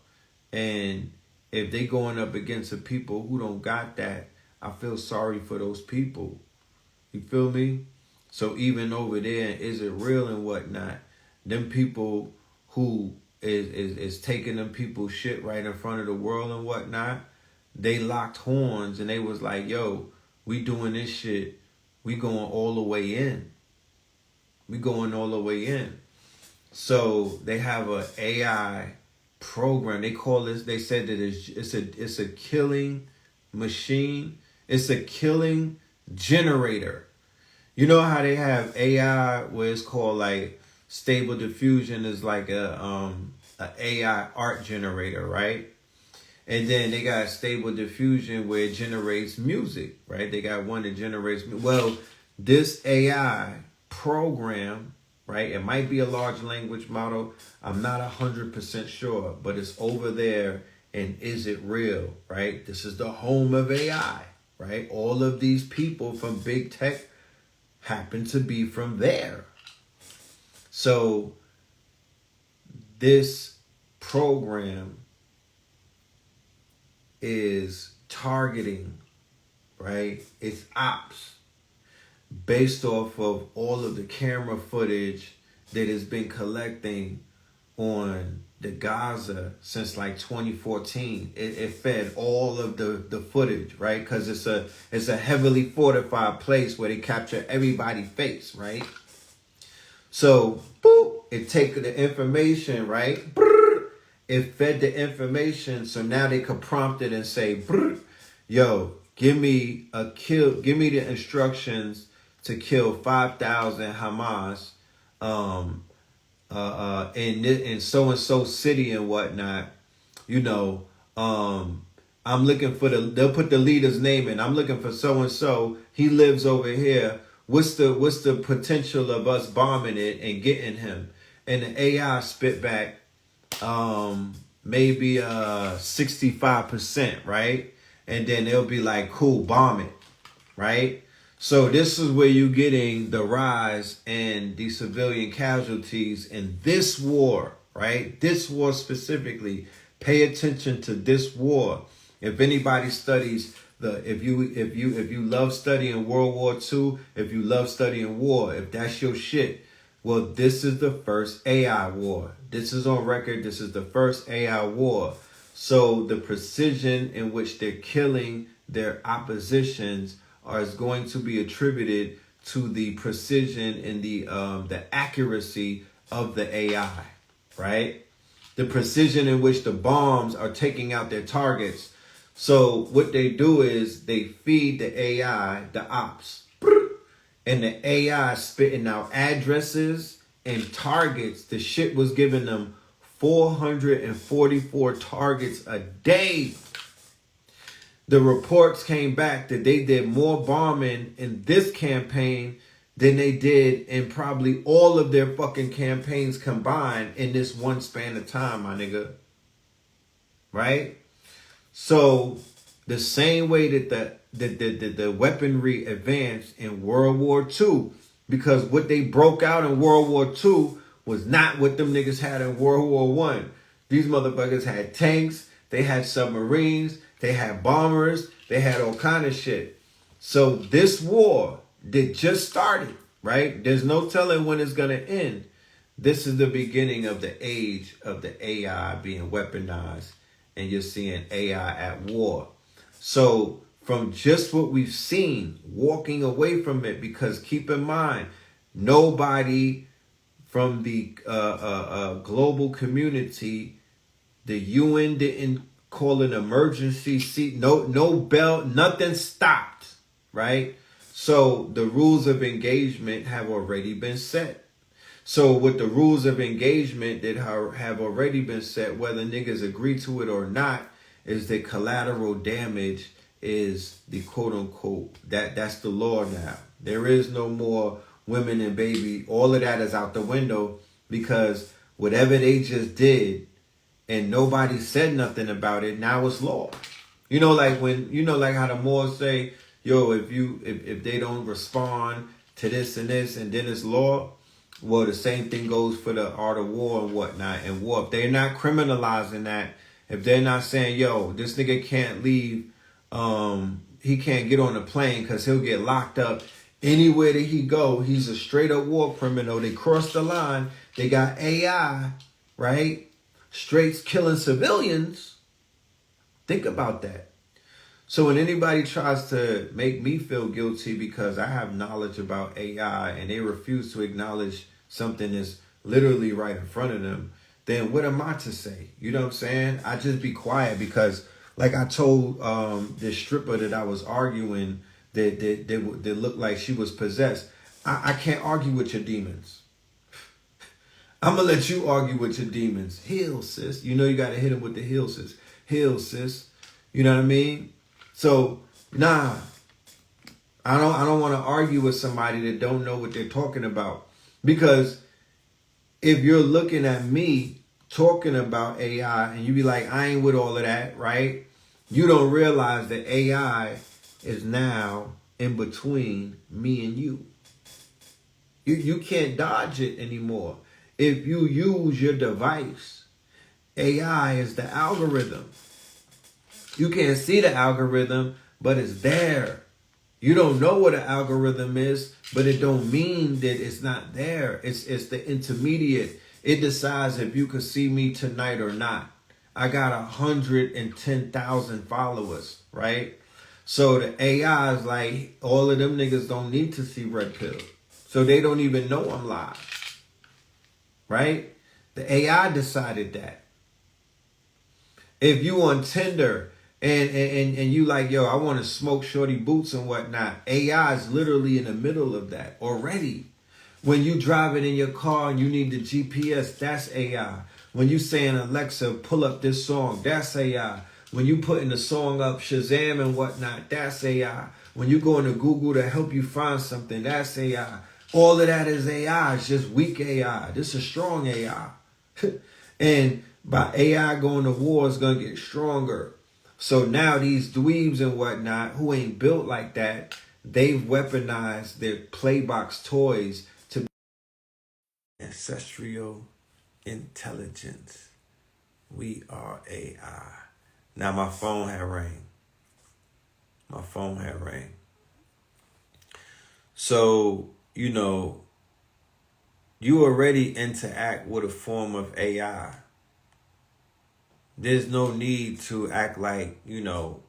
And if they going up against the people who don't got that, I feel sorry for those people. You feel me? So even over there, is it real and whatnot? Them people who is taking them people's shit right in front of the world and whatnot, they locked horns and they was like, yo, we doing this shit. We going all the way in. We going all the way in. So they have a AI program. They call this. They said that it's a killing machine. It's a killing generator. You know how they have AI where it's called like Stable Diffusion is like a AI art generator, right? And then they got Stable Diffusion where it generates music, right? They got one that generates. Well, this AI program, right? It might be a large language model. I'm not 100% sure, but it's over there. And is it real, right? This is the home of AI, right? All of these people from big tech happen to be from there. So this program is targeting, right? It's ops based off of all of the camera footage that has been collecting on the Gaza since like 2014. It fed all of the footage, right? Because it's a heavily fortified place where they capture everybody's face, right? So, boop, it take the information, right? Brrr, it fed the information, so now they could prompt it and say, brrr, yo, give me the instructions to kill 5,000 Hamas, in so and so city and whatnot. You know, I'm looking for they'll put the leader's name in. I'm looking for so and so. He lives over here. What's the potential of us bombing it and getting him? And the AI spit back maybe 65%, right? And then they'll be like, cool, bomb it, right? So this is where you're getting the rise in the civilian casualties in this war, right? This war specifically. Pay attention to this war. If anybody studies if you love studying World War II, if you love studying war, if that's your shit, well, this is the first AI war. This is on record. This is the first AI war. So the precision in which they're killing their oppositions is going to be attributed to the precision and the accuracy of the AI, right? The precision in which the bombs are taking out their targets. So what they do is they feed the AI the ops, and the AI spitting out addresses and targets. The shit was giving them 444 targets a day. The reports came back that they did more bombing in this campaign than they did in probably all of their fucking campaigns combined in this one span of time, my nigga. Right? So the same way that the weaponry advanced in World War II, because what they broke out in World War II was not what them niggas had in World War I. These motherfuckers had tanks, they had submarines, they had bombers, they had all kind of shit. So this war that just started, right? There's no telling when it's gonna end. This is the beginning of the age of the AI being weaponized, and you're seeing AI at war. So from just what we've seen, walking away from it, because keep in mind, nobody from the global community, the UN didn't call an emergency. No bell, nothing stopped, right? So the rules of engagement have already been set. So with the rules of engagement that have already been set, whether niggas agree to it or not, is that collateral damage is the quote unquote, that's the law now. There is no more women and baby. All of that is out the window, because whatever they just did and nobody said nothing about it, now it's law. You know, like when, you know, like how the Moors say, yo, if they don't respond to this and this, and then it's law. Well, the same thing goes for the art of war and whatnot. And war, if they're not criminalizing that, if they're not saying, yo, this nigga can't leave, he can't get on a plane because he'll get locked up anywhere that he go. He's a straight up war criminal. They crossed the line. They got AI, right? Straight killing civilians. Think about that. So when anybody tries to make me feel guilty because I have knowledge about AI and they refuse to acknowledge something that's literally right in front of them, then what am I to say? You know what I'm saying? I just be quiet, because like I told this stripper that I was arguing that looked like she was possessed, I can't argue with your demons. I'm going to let you argue with your demons. Heal, sis. You know you got to hit them with the heal, sis. Heal, sis. You know what I mean? So, nah, I don't want to argue with somebody that don't know what they're talking about. Because if you're looking at me talking about AI and you be like, I ain't with all of that, right? You don't realize that AI is now in between me and you. You can't dodge it anymore. If you use your device, AI is the algorithm. You can't see the algorithm, but it's there. You don't know what an algorithm is, but it don't mean that it's not there. It's the intermediate. It decides if you could see me tonight or not. I got 110,000 followers, right? So the AI is like, all of them niggas don't need to see red pill. So they don't even know I'm live, right? The AI decided that. If you on Tinder and you like, yo, I want to smoke shorty boots and whatnot, AI is literally in the middle of that already. When you driving in your car and you need the GPS, that's AI. When you saying, Alexa, pull up this song, that's AI. When you putting the song up, Shazam and whatnot, that's AI. When you go into Google to help you find something, that's AI. All of that is AI. It's just weak AI. This is strong AI. And by AI going to war, it's going to get stronger. So now these dweebs and whatnot who ain't built like that, they've weaponized their playbox toys to be ancestral intelligence. We are AI. Now my phone had rang. So, you know, you already interact with a form of AI. There's no need to act like, you know,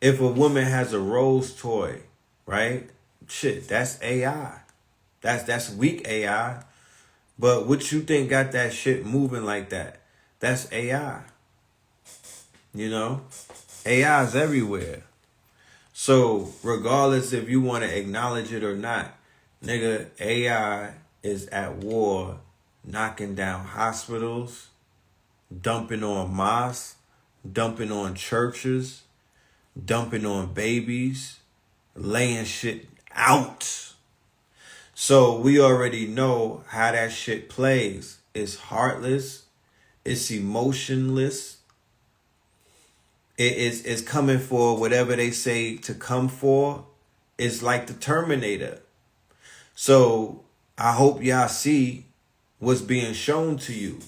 if a woman has a rose toy, right? Shit, that's AI. That's weak AI. But what you think got that shit moving like that? That's AI. You know? AI is everywhere. So regardless if you want to acknowledge it or not, nigga, AI is at war, knocking down hospitals, dumping on mosques, dumping on churches, dumping on babies, laying shit out. So we already know how that shit plays. It's heartless. It's emotionless. It's coming for whatever they say to come for. It's like the Terminator. So I hope y'all see what's being shown to you.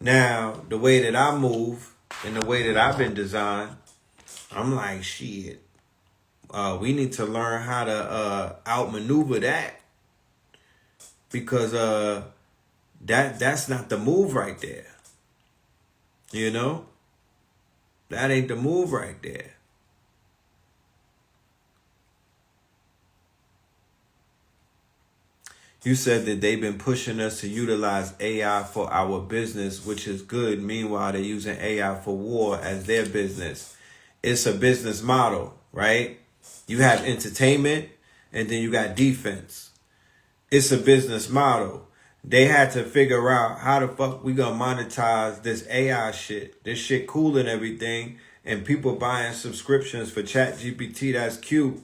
Now, the way that I move, in the way that I've been designed, I'm like, shit. We need to learn how to outmaneuver that, because that's not the move right there. You know, that ain't the move right there. You said that they've been pushing us to utilize AI for our business, which is good. Meanwhile, they're using AI for war as their business. It's a business model, right? You have entertainment and then you got defense. It's a business model. They had to figure out how the fuck we gonna monetize this AI shit. This shit cool and everything, and people buying subscriptions for ChatGPT, that's cute.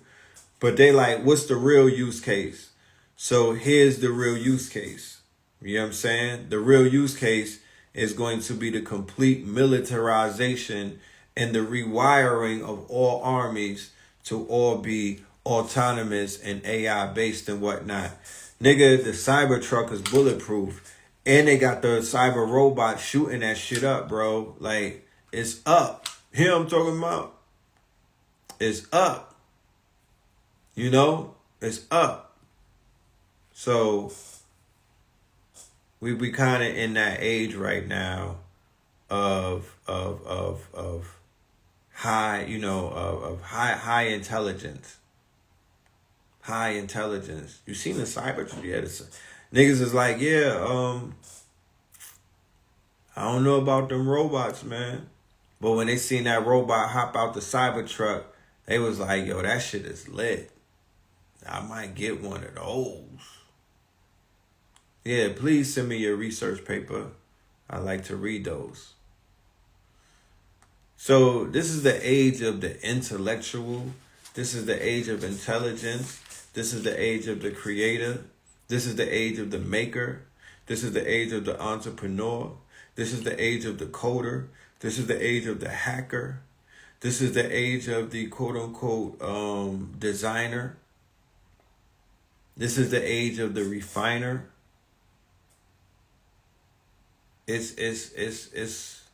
But they like, what's the real use case? So here's the real use case. You know what I'm saying? The real use case is going to be the complete militarization and the rewiring of all armies to all be autonomous and AI based and whatnot. Nigga, the Cybertruck is bulletproof. And they got the cyber robot shooting that shit up, bro. Like, it's up. You know what I'm talking about? It's up. You know? It's up. So, we kind of in that age right now of high, you know, of high intelligence. High intelligence. You seen the Cybertruck? Yeah, niggas is like, yeah, I don't know about them robots, man. But when they seen that robot hop out the Cybertruck, they was like, yo, that shit is lit. I might get one of those. Yeah, please send me your research paper. I like to read those. So this is the age of the intellectual. This is the age of intelligence. This is the age of the creator. This is the age of the maker. This is the age of the entrepreneur. This is the age of the coder. This is the age of the hacker. This is the age of the quote-unquote designer. This is the age of the refiner. It's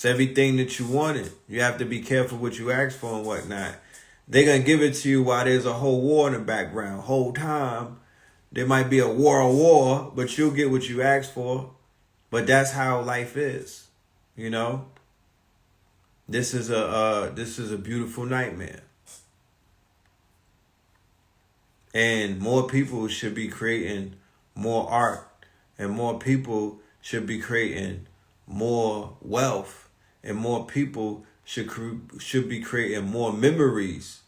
everything that you wanted. You have to be careful what you ask for and whatnot. They're going to give it to you while there's a whole war in the background. Whole time, there might be a war, but you'll get what you asked for. But that's how life is, you know? This is a beautiful nightmare. And more people should be creating more art, and more people should be creating more wealth, and more people should be creating more memories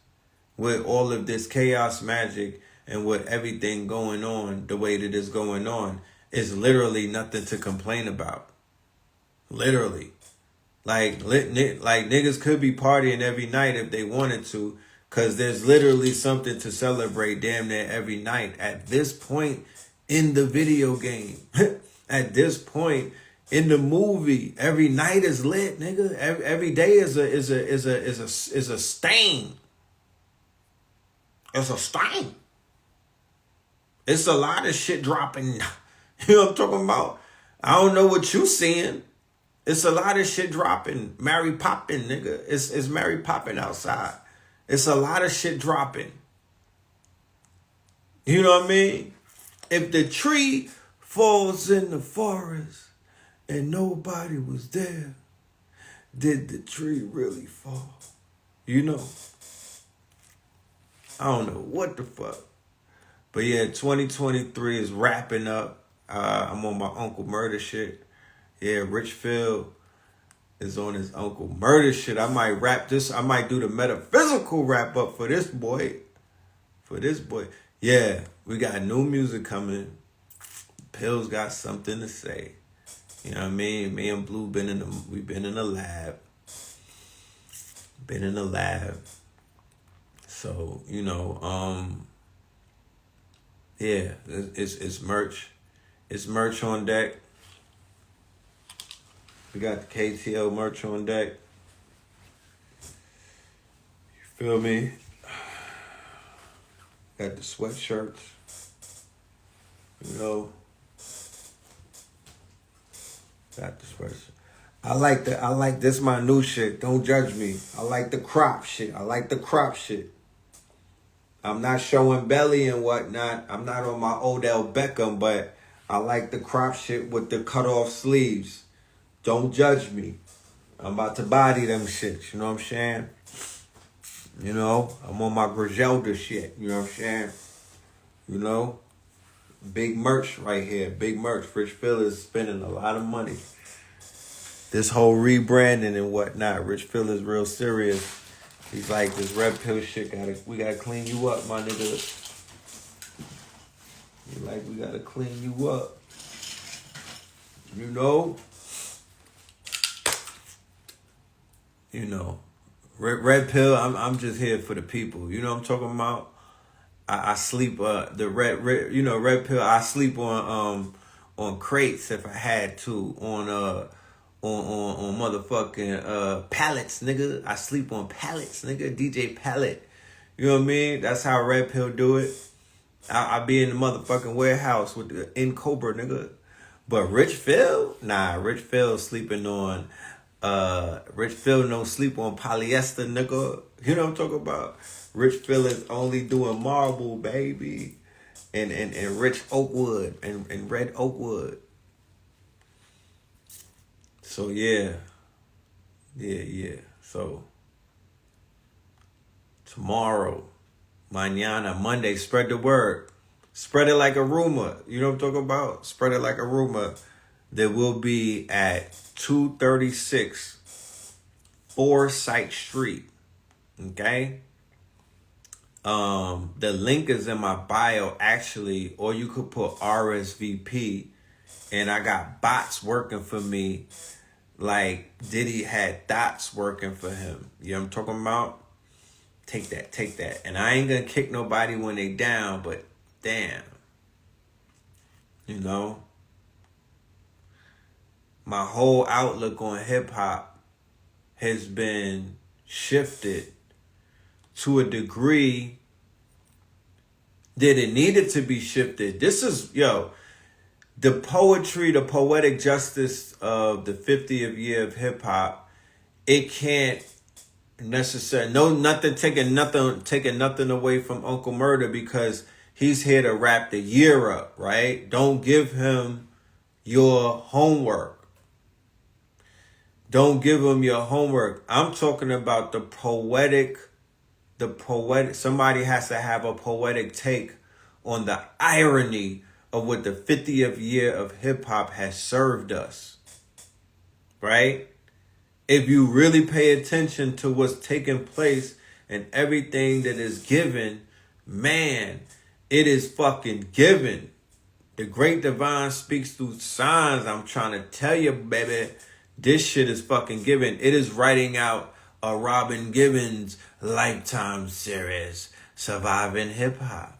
with all of this chaos magic and with everything going on the way that it's going on. Is literally nothing to complain about. Literally. Like niggas could be partying every night if they wanted to, because there's literally something to celebrate damn near every night at this point in the video game. At this point in the movie, every night is lit, nigga. Every day is a stain. It's a stain. It's a lot of shit dropping. You know what I'm talking about? I don't know what you seeing. It's a lot of shit dropping. Mary popping, nigga. It's Mary popping outside. It's a lot of shit dropping. You know what I mean? If the tree falls in the forest and nobody was there, did the tree really fall? You know? I don't know what the fuck. But yeah, 2023 is wrapping up. I'm on my Uncle Murder shit. Yeah, Richfield is on his Uncle Murder shit. I might wrap this. I might do the metaphysical wrap up for this boy. Yeah, we got new music coming. Pills got something to say. You know what I mean? Me and Blue we've been in the lab. Been in the lab. So, you know, yeah, it's merch. It's merch on deck. We got the KTL merch on deck. You feel me? Got the sweatshirts. You know. Got the sweatshirts. I like this my new shit. Don't judge me. I like the crop shit. I like the crop shit. I'm not showing belly and whatnot. I'm not on my Odell Beckham, but I like the crop shit with the cut off sleeves. Don't judge me. I'm about to body them shits. You know what I'm saying? You know, I'm on my Griselda shit. You know what I'm saying? You know, big merch right here. Big merch. Rich Phil is spending a lot of money. This whole rebranding and whatnot. Rich Phil is real serious. He's like, this red pill shit, we gotta clean you up, my nigga. He's like, we gotta clean you up. You know? You know. Red pill, I'm just here for the people. You know what I'm talking about? I sleep, red pill, I sleep on crates if I had to, on motherfucking pallets, nigga. I sleep on pallets, nigga. DJ Pallet. You know what I mean? That's how Red Pill do it. I be in the motherfucking warehouse with the in Cobra, nigga. But Rich Phil? Nah, Rich Phil sleeping on Rich Phil don't sleep on polyester, nigga. You know what I'm talking about? Rich Phil is only doing marble, baby. And rich oak wood and red oak wood. So yeah. So tomorrow, mañana, Monday, spread the word. Spread it like a rumor. You know what I'm talking about? Spread it like a rumor. There will be at 236 Forsyth Street. Okay? The link is in my bio actually, or you could put RSVP, and I got bots working for me. Like Diddy had dots working for him. You know what I'm talking about? Take that. And I ain't gonna kick nobody when they down, but damn. You know? My whole outlook on hip hop has been shifted to a degree that it needed to be shifted. This is, the poetry, the poetic justice of the 50th year of hip hop, it can't necessarily taking nothing away from Uncle Murder, because he's here to wrap the year up, right? Don't give him your homework. Don't give him your homework. I'm talking about the poetic, somebody has to have a poetic take on the irony of what the 50th year of hip hop has served us. Right? If you really pay attention to what's taking place and everything that is given, man, it is fucking given. The great divine speaks through signs. I'm trying to tell you, baby, this shit is fucking given. It is writing out a Robin Givens Lifetime series, Surviving Hip Hop.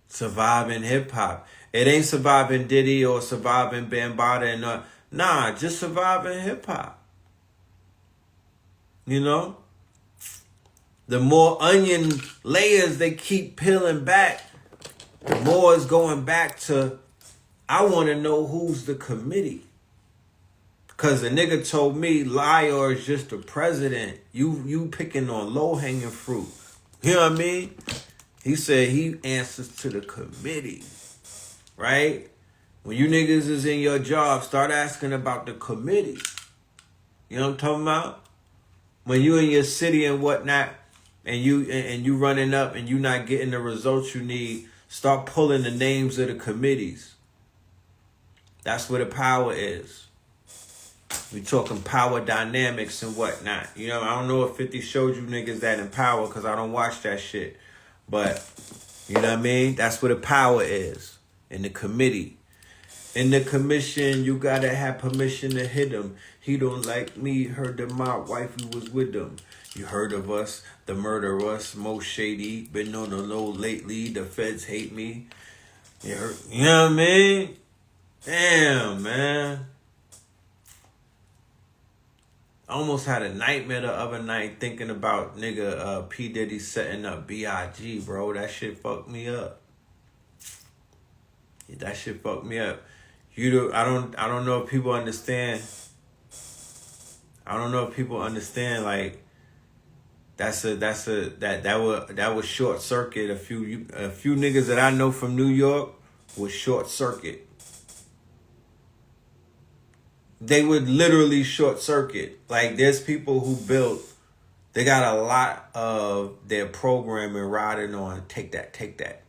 Surviving Hip Hop. It ain't Surviving Diddy or Surviving Bambaataa and just Surviving Hip Hop. You know? The more onion layers they keep peeling back, the more it's going back to, I want to know who's the committee. Because the nigga told me Liar is just the president. You picking on low-hanging fruit. You know what I mean? He said he answers to the committee. Right? When you niggas is in your job, start asking about the committee. You know what I'm talking about? When you in your city and whatnot, and you running up and you not getting the results you need, start pulling the names of the committees. That's where the power is. We talking power dynamics and whatnot. You know, I don't know if 50 showed you niggas that in power, because I don't watch that shit. But, you know what I mean? That's where the power is. In the committee. In the commission, you gotta have permission to hit him. He don't like me, heard that my wifey was with him. You heard of us, the murderers, most shady. Been on the low lately, the feds hate me. You know what I mean? Damn, man. I almost had a nightmare the other night thinking about nigga P. Diddy setting up B.I.G., bro. That shit fucked me up. That shit fucked me up. I don't know if people understand I don't know if people understand, like, that was short circuit. A few niggas that I know from New York was short circuit. They would literally short circuit. Like, there's people who built, they got a lot of their programming riding on take that, take that.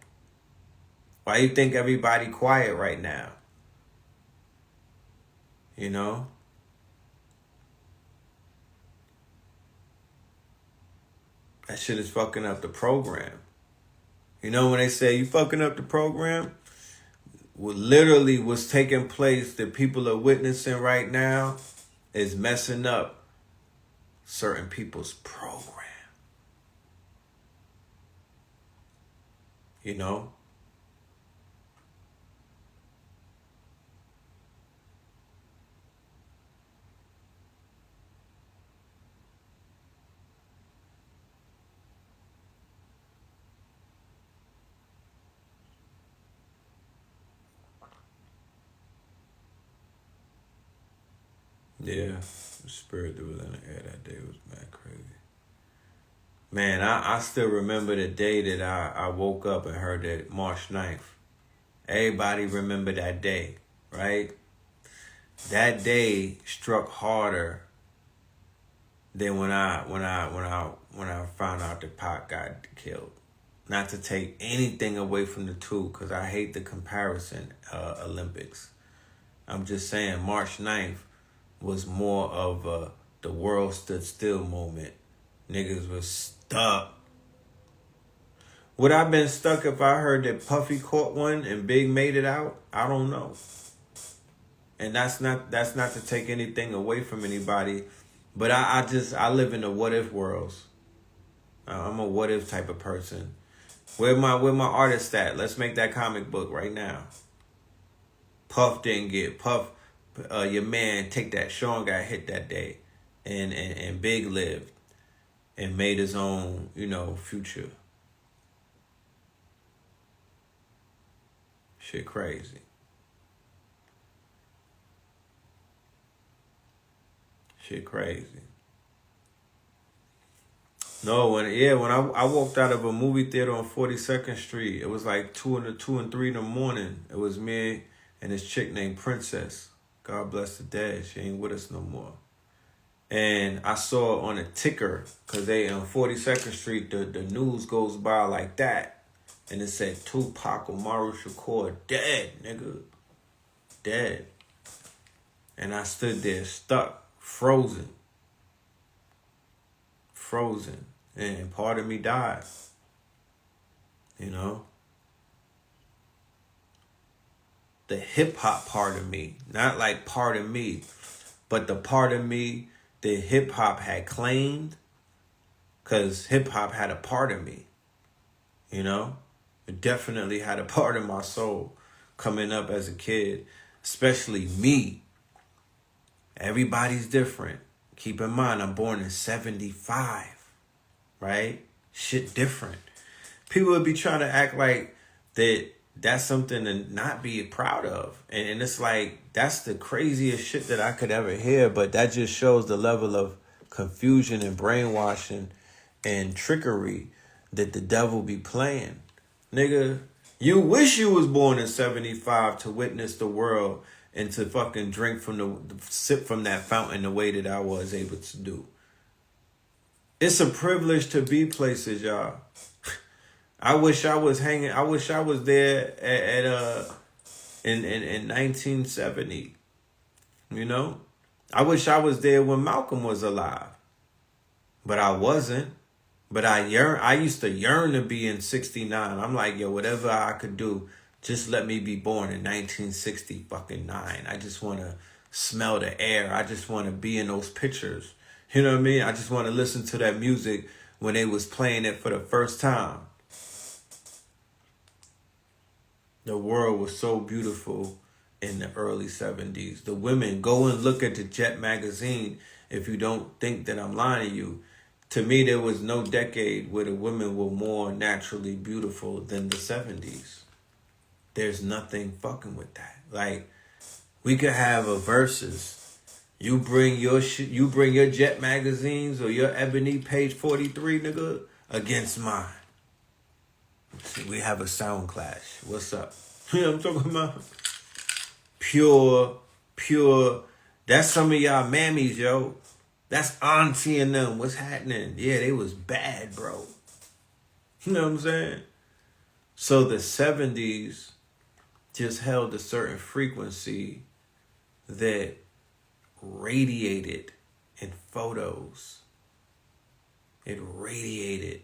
Why you think everybody quiet right now? You know? That shit is fucking up the program. You know when they say you fucking up the program? What literally was taking place that people are witnessing right now is messing up certain people's program. You know? Yeah, the spirit that was in the air that day was mad crazy. Man, I still remember the day that I woke up and heard that March 9th. Everybody remember that day, right? That day struck harder than when I found out that Pac got killed. Not to take anything away from the two, because I hate the comparison Olympics. I'm just saying March 9th was more of the world stood still moment. Niggas was stuck. Would I been stuck if I heard that Puffy caught one and Big made it out? I don't know. And that's not to take anything away from anybody, but I live in the what if worlds. I'm a what if type of person. Where my artist at? Let's make that comic book right now. Puff didn't get Puff. Your man, take that. Sean got hit that day, and Big lived and made his own, future. Shit crazy. Shit crazy. No, when I walked out of a movie theater on 42nd Street, it was like 2 and 3 in the morning. It was me and this chick named Princess. God bless the dead. She ain't with us no more. And I saw on a ticker, because they on 42nd Street, the news goes by like that. And it said Tupac Amaru Shakur dead, nigga. Dead. And I stood there stuck, frozen. And part of me died. You know? The hip hop part of me, not like part of me, but the part of me that hip hop had claimed, because hip hop had a part of me, it definitely had a part of my soul coming up as a kid, especially me. Everybody's different. Keep in mind, I'm born in 75, right? Shit different. People would be trying to act like that's something to not be proud of. And it's like, that's the craziest shit that I could ever hear. But that just shows the level of confusion and brainwashing and trickery that the devil be playing. Nigga, you wish you was born in 75 to witness the world and to fucking drink sip from that fountain the way that I was able to do. It's a privilege to be places, y'all. I wish I was there in 1970. I wish I was there when Malcolm was alive. But I wasn't. But I used to yearn to be in 69. I'm like, yo, whatever I could do, just let me be born in 1969. I just want to smell the air. I just want to be in those pictures. You know what I mean? I just want to listen to that music when they was playing it for the first time. The world was so beautiful in the early 70s. The women, go and look at the Jet magazine if you don't think that I'm lying to you. To me, there was no decade where the women were more naturally beautiful than the 70s. There's nothing fucking with that. Like, we could have a versus. You bring your shit. You bring your Jet magazines or your Ebony page 43, nigga, against mine. See, we have a sound clash. What's up? You know what I'm talking about? Pure. That's some of y'all mammies, yo. That's auntie and them. What's happening? Yeah, they was bad, bro. You know what I'm saying? So the 70s just held a certain frequency that radiated in photos. It radiated.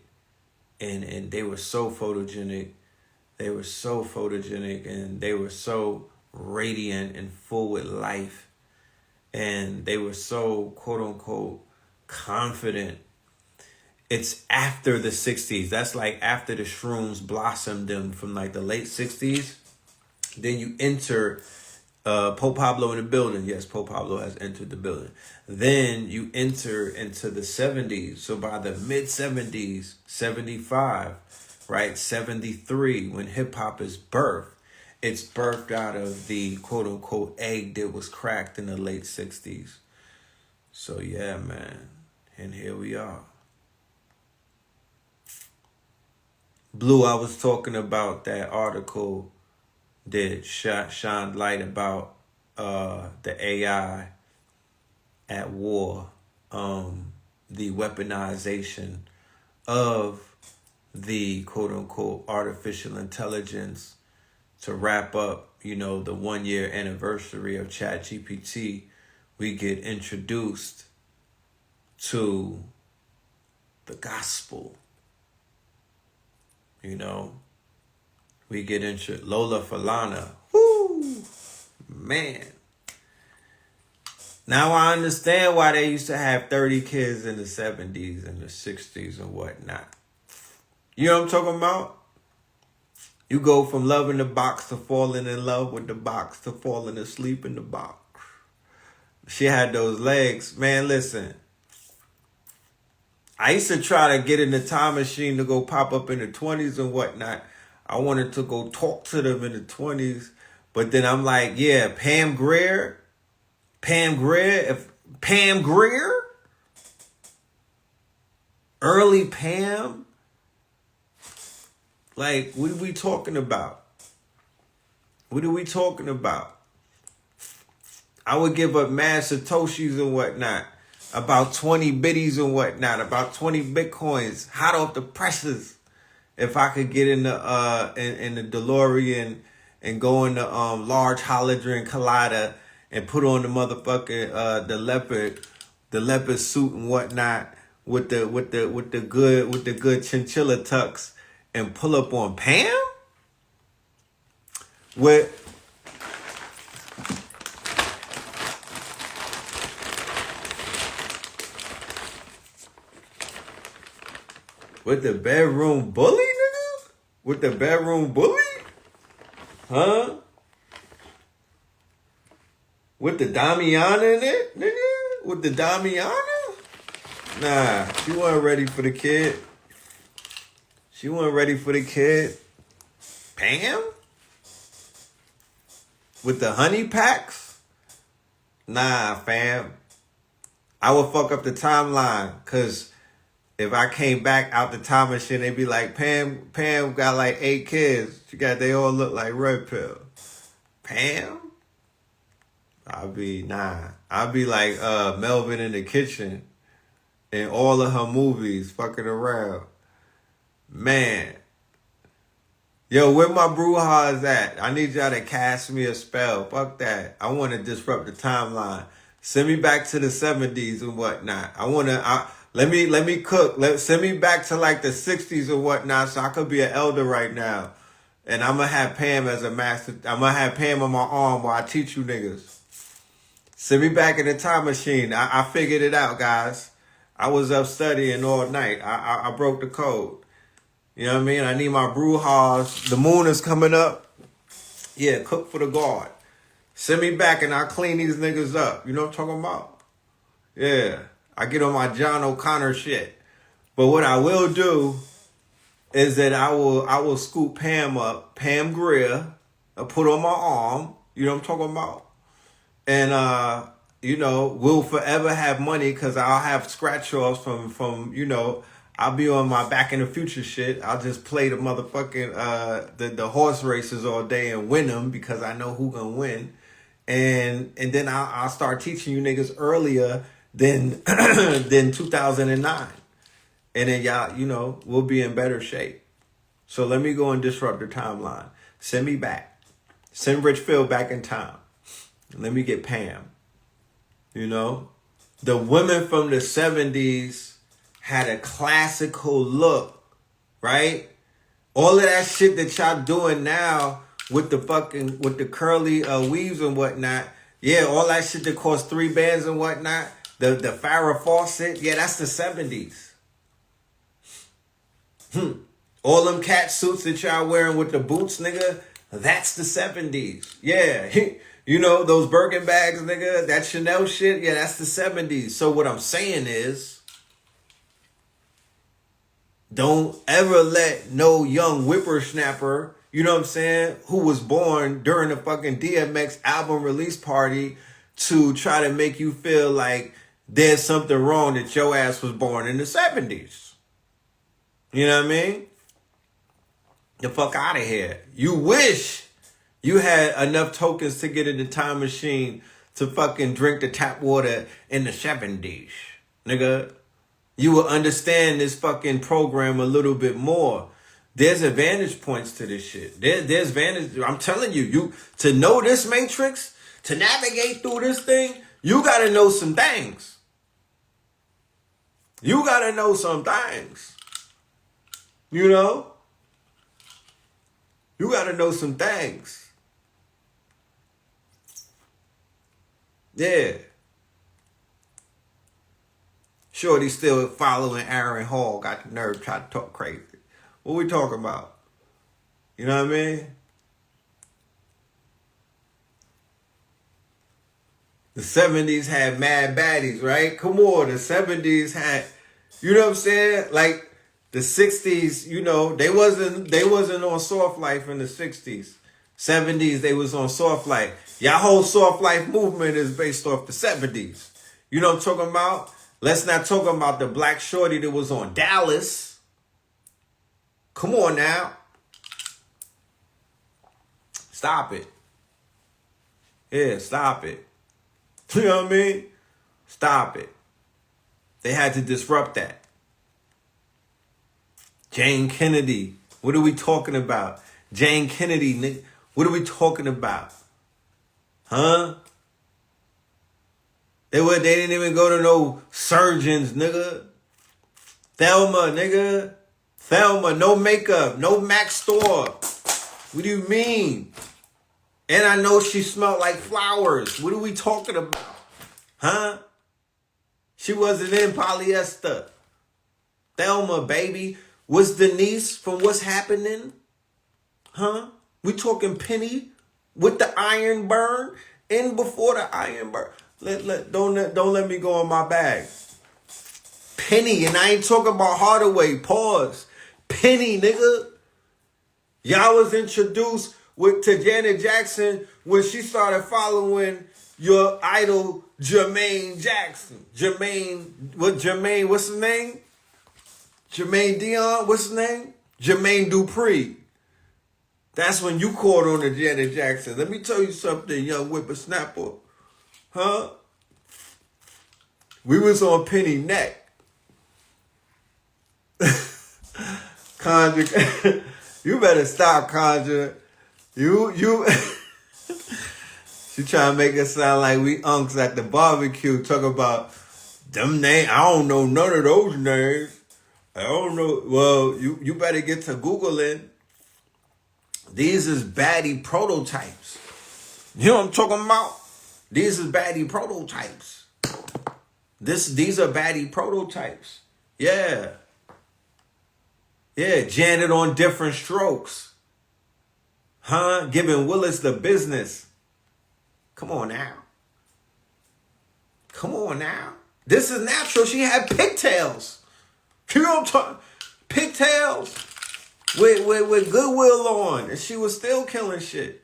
And they were so photogenic. They were so photogenic and they were so radiant and full with life. And they were so, quote unquote, confident. It's after the 60s. That's like after the shrooms blossomed them from like the late 60s. Then you enter Pope Pablo in the building. Yes, Pope Pablo has entered the building. Then you enter into the 70s. So by the mid 70s, 75, right? 73, when hip hop is birthed, it's birthed out of the quote unquote egg that was cracked in the late 60s. So yeah, man. And here we are. Blue, I was talking about that article that shined light about the AI at war, the weaponization of the quote unquote artificial intelligence to wrap up, the 1 year anniversary of GPT. We get introduced to the gospel. We get into Lola Falana. Woo! Man. Now I understand why they used to have 30 kids in the 70s and the 60s and whatnot. You know what I'm talking about? You go from loving the box to falling in love with the box to falling asleep in the box. She had those legs. Man, listen. I used to try to get in the time machine to go pop up in the 20s and whatnot. I wanted to go talk to them in the 20s. But then I'm like, yeah, Pam Grier, early Pam. Like, what are we talking about? What are we talking about? I would give up mad Satoshis and whatnot. About 20 biddies and whatnot. About 20 Bitcoins. Hot off the presses. If I could get in the DeLorean and go in the Large Hadron Collider and put on the motherfucking the leopard suit and whatnot with the good chinchilla tucks and pull up on Pam with the bedroom bully, nigga? With the bedroom bully? Huh? With the Damiana in it, nigga? With the Damiana? Nah, she wasn't ready for the kid. Pam? With the honey packs? Nah, fam. I would fuck up the timeline, because if I came back out the time machine, they'd be like, Pam got like 8 kids. They all look like Red Pill. Pam? I'd be like Melvin in the kitchen in all of her movies, fucking around. Man. Yo, where my Brujas at? I need y'all to cast me a spell. Fuck that. I want to disrupt the timeline. Send me back to the 70s and whatnot. Let me cook. Send me back to like the 60s or whatnot so I could be an elder right now. And I'm going to have Pam as a master. I'm going to have Pam on my arm while I teach you niggas. Send me back in the time machine. I figured it out, guys. I was up studying all night. I broke the code. You know what I mean? I need my Brujas. The moon is coming up. Yeah, cook for the guard. Send me back and I'll clean these niggas up. You know what I'm talking about? Yeah. I get on my John O'Connor shit. But what I will do is that I will scoop Pam up, Pam Grier, put on my arm. You know what I'm talking about? And will forever have money because I'll have scratch offs from I'll be on my Back in the Future shit. I'll just play the motherfucking the horse races all day and win them because I know who gonna win, and then I'll start teaching you niggas earlier than than 2009, and then y'all we'll be in better shape. So let me go and disrupt the timeline. Send me back. Send Rich Phil back in time. Let me get Pam. The women from the 70s had a classical look, right? All of that shit that y'all doing now with the curly weaves and whatnot, yeah, all that shit that cost 3 bands and whatnot, the Farrah Fawcett, yeah, that's the 70s. All them cat suits that y'all wearing with the boots, nigga, that's the 70s. Yeah. Those Birkin bags, nigga, that Chanel shit, yeah, that's the 70s. So what I'm saying is, don't ever let no young whippersnapper, you know what I'm saying, who was born during the fucking DMX album release party to try to make you feel like there's something wrong that your ass was born in the 70s. You know what I mean? The fuck out of here. You wish you had enough tokens to get in the time machine to fucking drink the tap water in the 70s. Nigga, you will understand this fucking program a little bit more. There's advantage points to this shit. There's advantage. I'm telling you, to know this matrix, to navigate through this thing, you gotta know some things. You gotta know some things. You gotta know some things. Yeah. Shorty still following Aaron Hall. Got the nerve trying to talk crazy. What we talking about? You know what I mean? The 70s had mad baddies, right? Come on, the 70s had, you know what I'm saying? Like the 60s, they wasn't on soft life in the 60s. 70s, they was on soft life. Y'all whole soft life movement is based off the 70s. You know what I'm talking about? Let's not talk about the black shorty that was on Dallas. Come on now. Stop it. Yeah, stop it. You know what I mean? Stop it. They had to disrupt that. Jane Kennedy. What are we talking about? Jane Kennedy, nigga. What are we talking about? Huh? They didn't even go to no surgeons, nigga. Thelma, nigga. Thelma, no makeup, no Mac store. What do you mean? And I know she smelled like flowers. What are we talking about? Huh? She wasn't in polyester. Thelma, baby. Was Denise from What's Happening? Huh? We talking Penny with the iron burn and before the iron burn. Don't let me go on my bag. Penny, and I ain't talking about Hardaway. Pause. Penny, nigga. Y'all was introduced to Janet Jackson when she started following your idol Jermaine Jackson. What's his name? Jermaine Dion, what's his name? Jermaine Dupri. That's when you caught on to Janet Jackson. Let me tell you something, young whippersnapper. Huh? We was on Penny Neck. Conjure, you better stop, Conjure. You she trying to make us sound like we unks at the barbecue talking about them names. I don't know none of those names. I don't know. Well, you better get to Googling. These is baddie prototypes. You know what I'm talking about? These is baddie prototypes. These are baddie prototypes. Yeah. Yeah, Janet on Different Strokes. Huh? Giving Willis the business. Come on now. Come on now. This is natural. She had pigtails. You know what I'm talking? Pigtails with Goodwill on. And she was still killing shit.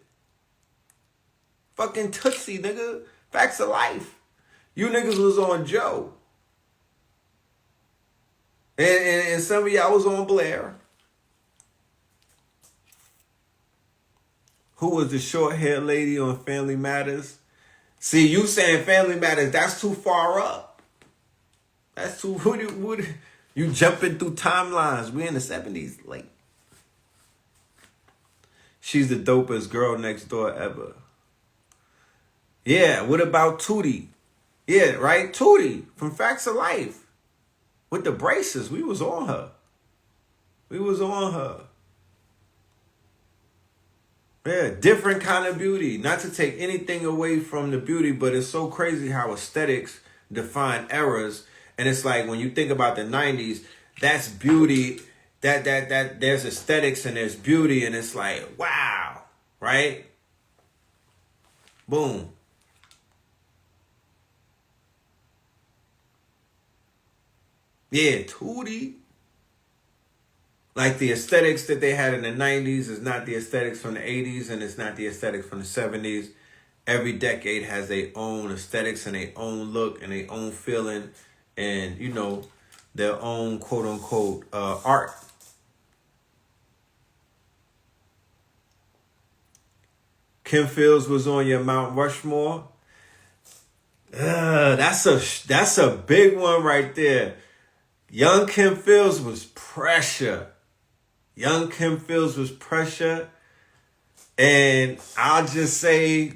Fucking Tootsie, nigga. Facts of life. You niggas was on Joe. And some of y'all was on Blair. Who was the short-haired lady on Family Matters? See, you saying Family Matters, that's too far up. That's too... You jumping through timelines. We in the 70s, like. She's the dopest girl next door ever. Yeah, what about Tootie? Yeah, right? Tootie from Facts of Life. With the braces, we was on her. We was on her. Yeah, different kind of beauty. Not to take anything away from the beauty, but it's so crazy how aesthetics define eras. And it's like when you think about the 90s, that's beauty. That there's aesthetics and there's beauty, and it's like, wow, right? Boom. Yeah, Tootie. Like the aesthetics that they had in the 90s is not the aesthetics from the 80s, and it's not the aesthetics from the 70s. Every decade has their own aesthetics and their own look and their own feeling and, you know, their own quote unquote art. Kim Fields was on your Mount Rushmore. That's a big one right there. Young Kim Fields was pressure. Young Kim Fields was pressure. And I'll just say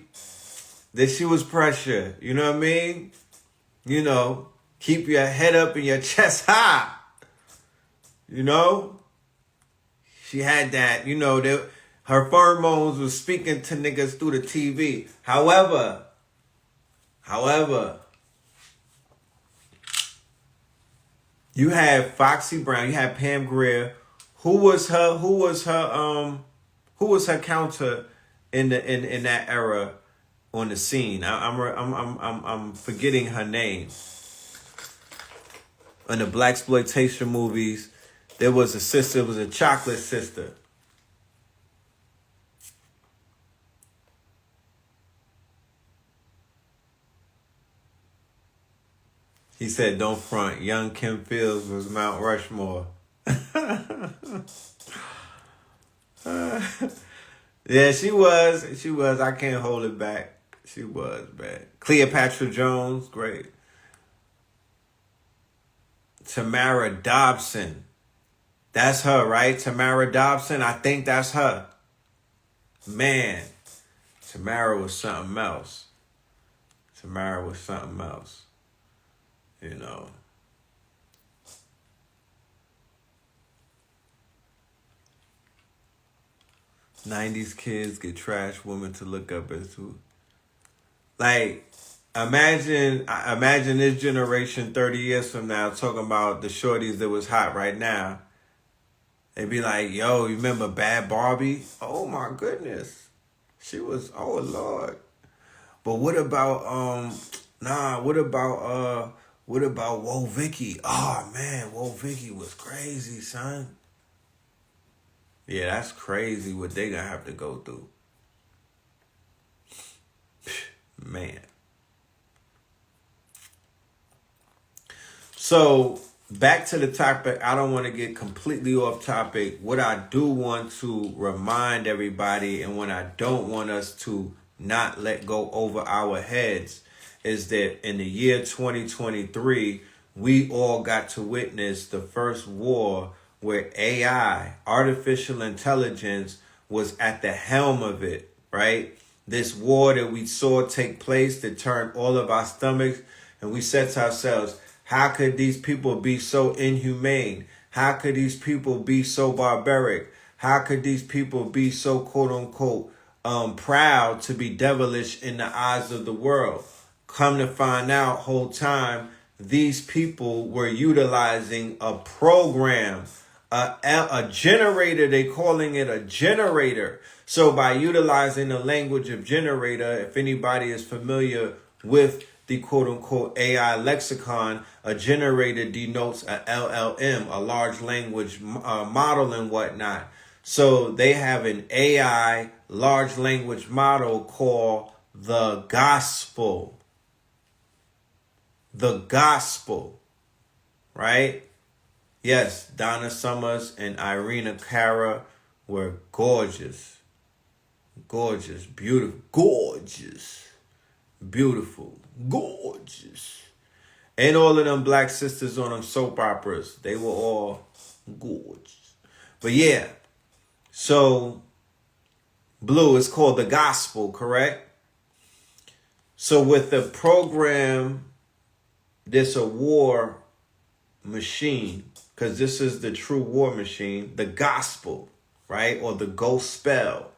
that she was pressure. You know what I mean? You know, keep your head up and your chest high. You know? She had that, you know, her pheromones was speaking to niggas through the TV. However, you had Foxy Brown, you had Pam Grier. Who was her counter in that era on the scene? I'm forgetting her name. In the blaxploitation movies, there was a sister, it was a chocolate sister. He said, don't front. Young Kim Fields was Mount Rushmore. Yeah, she was. She was. I can't hold it back. She was bad. Cleopatra Jones, great. Tamara Dobson. That's her, right? Tamara Dobson. I think that's her. Man, Tamara was something else. Tamara was something else. You know. '90s kids get trash women to look up as to. Like, imagine this generation 30 years from now talking about the shorties that was hot right now. They'd be like, yo, you remember Bad Barbie? Oh my goodness. She was, oh Lord. But what about what about Whoa Vicky? Oh man, Whoa Vicky was crazy, son. Yeah, that's crazy what they gonna have to go through. Man. So, back to the topic. I don't want to get completely off topic. What I do want to remind everybody, and what I don't want us to not let go over our heads, is that in the year 2023, we all got to witness the first war where AI, artificial intelligence, was at the helm of it, right? This war that we saw take place that turned all of our stomachs, and we said to ourselves, how could these people be so inhumane? How could these people be so barbaric? How could these people be so quote unquote proud to be devilish in the eyes of the world? Come to find out, whole time, these people were utilizing a program, a generator. They calling it a generator. So by utilizing the language of generator, if anybody is familiar with the quote-unquote AI lexicon, a generator denotes a LLM, a large language model and whatnot. So they have an AI large language model called the gospel. the gospel, right? Yes, Donna Summers and Irina Cara were gorgeous. Gorgeous, beautiful, gorgeous, beautiful, gorgeous. And all of them black sisters on them soap operas, they were all gorgeous. But yeah, so Blue is called the gospel, correct? So with the program, this a war machine, because this is the true war machine, the gospel, right? Or the ghost spell.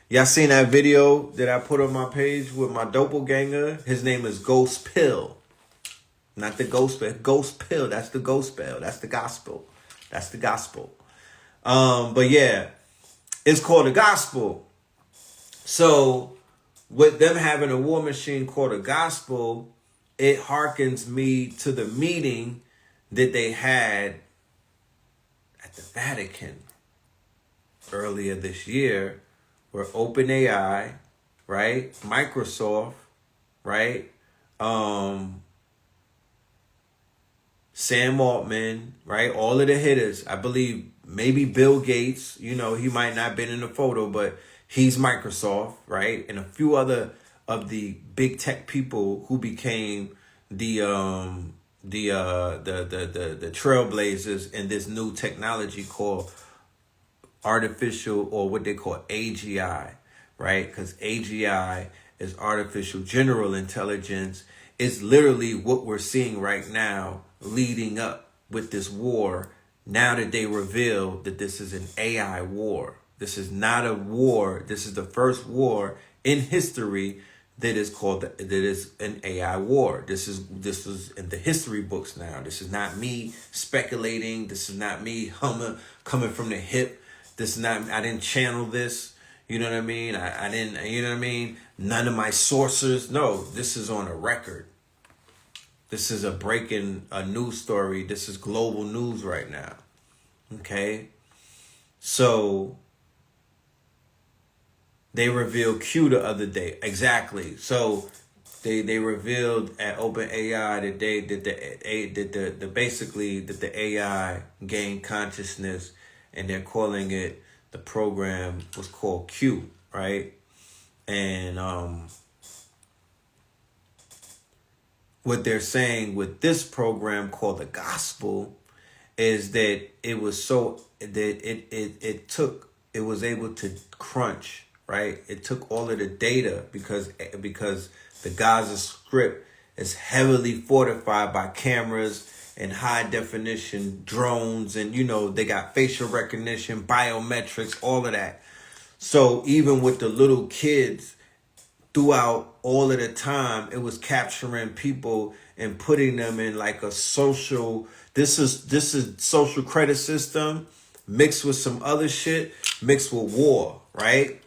Y'all seen that video that I put on my page with my doppelganger? His name is Ghost Pill. Not the ghost spell. Ghost Pill. That's the ghost spell. That's the gospel. That's the gospel. But yeah, it's called the gospel. So with them having a war machine called a gospel, it harkens me to the meeting that they had at the Vatican earlier this year, where OpenAI, right, Microsoft, right, Sam Altman, right, all of the hitters, I believe maybe Bill Gates, you know, he might not have been in the photo, but he's Microsoft, right, and a few other of the big tech people who became the trailblazers in this new technology called artificial, or what they call AGI, right? Because AGI is artificial general intelligence. It's literally what we're seeing right now leading up with this war. Now that they reveal that this is an AI war. This is not a war. This is the first war in history that is called, that is an AI war. This is in the history books now. This is not me speculating. This is not me coming from the hip. This is not, I didn't channel this. You know what I mean? I didn't, you know what I mean? None of my sources. No, this is on a record. This is a news story. This is global news right now. Okay? So they revealed Q the other day. Exactly. So they revealed at OpenAI that the AI gained consciousness, and they're calling it, the program was called Q, right? And what they're saying with this program called the gospel is that it was so that it was able to crunch, right? It took all of the data because the Gaza Strip is heavily fortified by cameras and high definition drones, and you know, they got facial recognition, biometrics, all of that. So even with the little kids, throughout all of the time, it was capturing people and putting them in like a social, this is social credit system mixed with some other shit, mixed with war, right?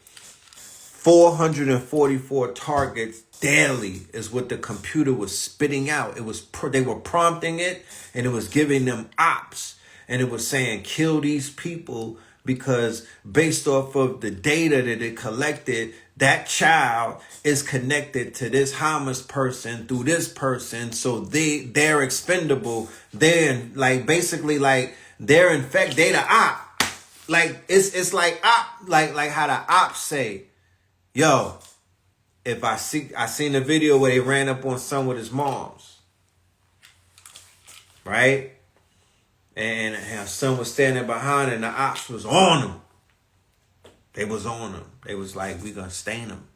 444 targets daily is what the computer was spitting out. It was they were prompting it, and it was giving them ops, and it was saying kill these people, because based off of the data that it collected, that child is connected to this Hamas person through this person, so they're expendable. They're like basically like they're infected. They the op. Like it's like op, like how the ops say, yo, if I seen a video where they ran up on son with his moms, right? And her son was standing behind, and the ops was on him. They was on him. They was like, we gonna stain him,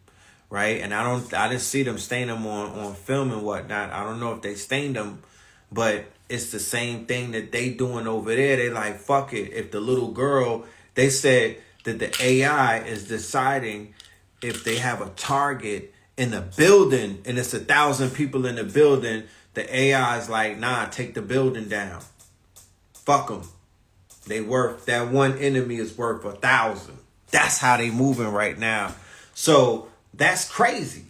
right? And I didn't see them stain him on film and whatnot. I don't know if they stained him, but it's the same thing that they doing over there. They like, fuck it. If the little girl, they said that the AI is deciding if they have a target in the building and it's 1,000 people in the building, the AI is like, nah, take the building down. Fuck them. That one enemy is worth 1,000. That's how they moving right now. So that's crazy.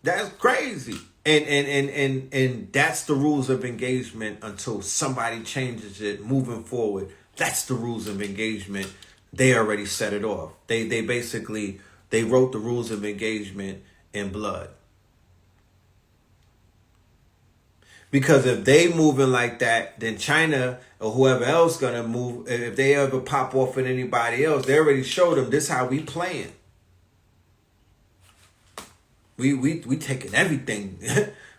That's crazy. And that's the rules of engagement until somebody changes it moving forward. That's the rules of engagement. They already set it off. They basically, they wrote the rules of engagement in blood. Because if they moving like that, then China or whoever else gonna move. If they ever pop off with anybody else, they already showed them this how we playing. We taking everything.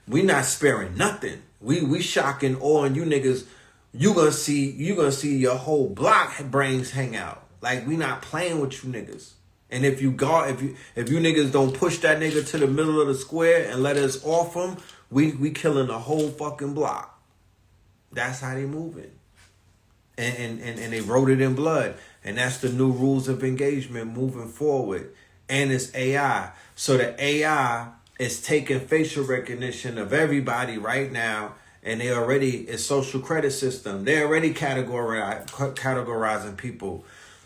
We not sparing nothing. We shocking all, and you niggas, you gonna see your whole block brains hang out. Like, we not playing with you niggas. And if you niggas don't push that nigga to the middle of the square and let us off him, we killing the whole fucking block. That's how they moving. And they wrote it in blood. And that's the new rules of engagement moving forward. And it's AI. So the AI is taking facial recognition of everybody right now. And they already, it's social credit system. They already categorizing people.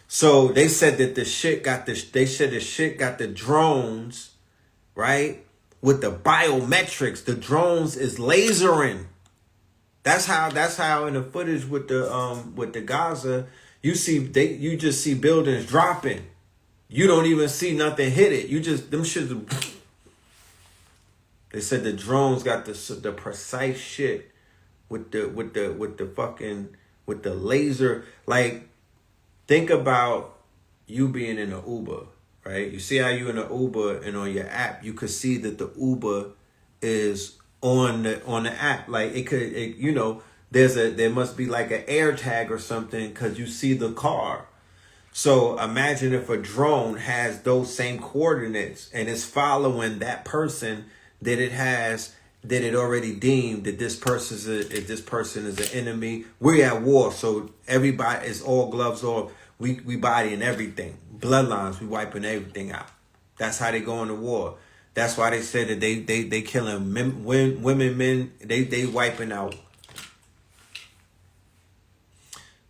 So they said that the shit got the drones, right? With the biometrics. The drones is lasering. That's how in the footage with the Gaza, you just see buildings dropping. You don't even see nothing hit it. You just, them shits. They said the drones got the precise shit with the laser. Like, think about you being in an Uber, right? You see how you in an Uber, and on your app you could see that the Uber is on the app. Like, there must be like an air tag or something because you see the car. So imagine if a drone has those same coordinates and it's following that person that it already deemed that this person is an enemy. We're at war, so everybody is all gloves off. We bodying everything. Bloodlines, we wiping everything out. That's how they go into war. That's why they said that they killing women, men. They wiping out.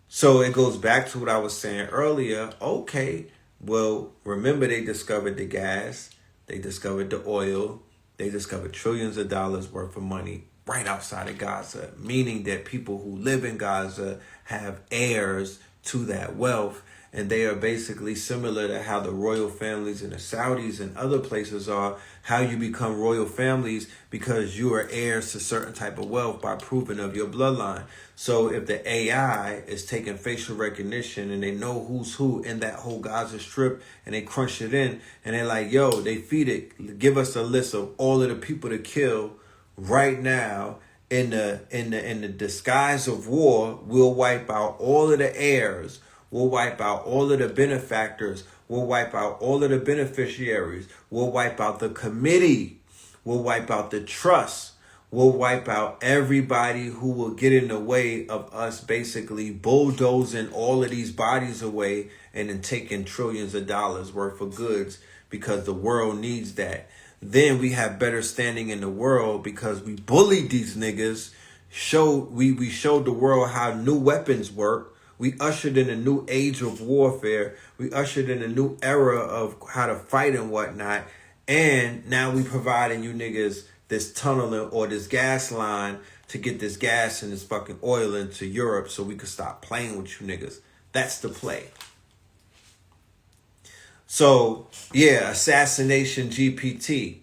So it goes back to what I was saying earlier. Okay, well, remember they discovered the gas, they discovered the oil, they discovered trillions of dollars worth of money right outside of Gaza, meaning that people who live in Gaza have heirs to that wealth, and they are basically similar to how the royal families in the Saudis and other places are, how you become royal families because you are heirs to certain type of wealth by proving of your bloodline. So if the AI is taking facial recognition and they know who's who in that whole Gaza Strip, and they crunch it in and they're like, yo, they feed it, give us a list of all of the people to kill right now in the disguise of war. We'll wipe out all of the heirs. We'll wipe out all of the benefactors. We'll wipe out all of the beneficiaries. We'll wipe out the committee. We'll wipe out the trust. We'll wipe out everybody who will get in the way of us basically bulldozing all of these bodies away and then taking trillions of dollars worth of goods because the world needs that. Then we have better standing in the world because we bullied these niggas. We showed the world how new weapons work. We ushered in a new age of warfare. We ushered in a new era of how to fight and whatnot. And now we providing you niggas this tunnel or this gas line to get this gas and this fucking oil into Europe so we could stop playing with you niggas. That's the play. So, yeah, assassination GPT.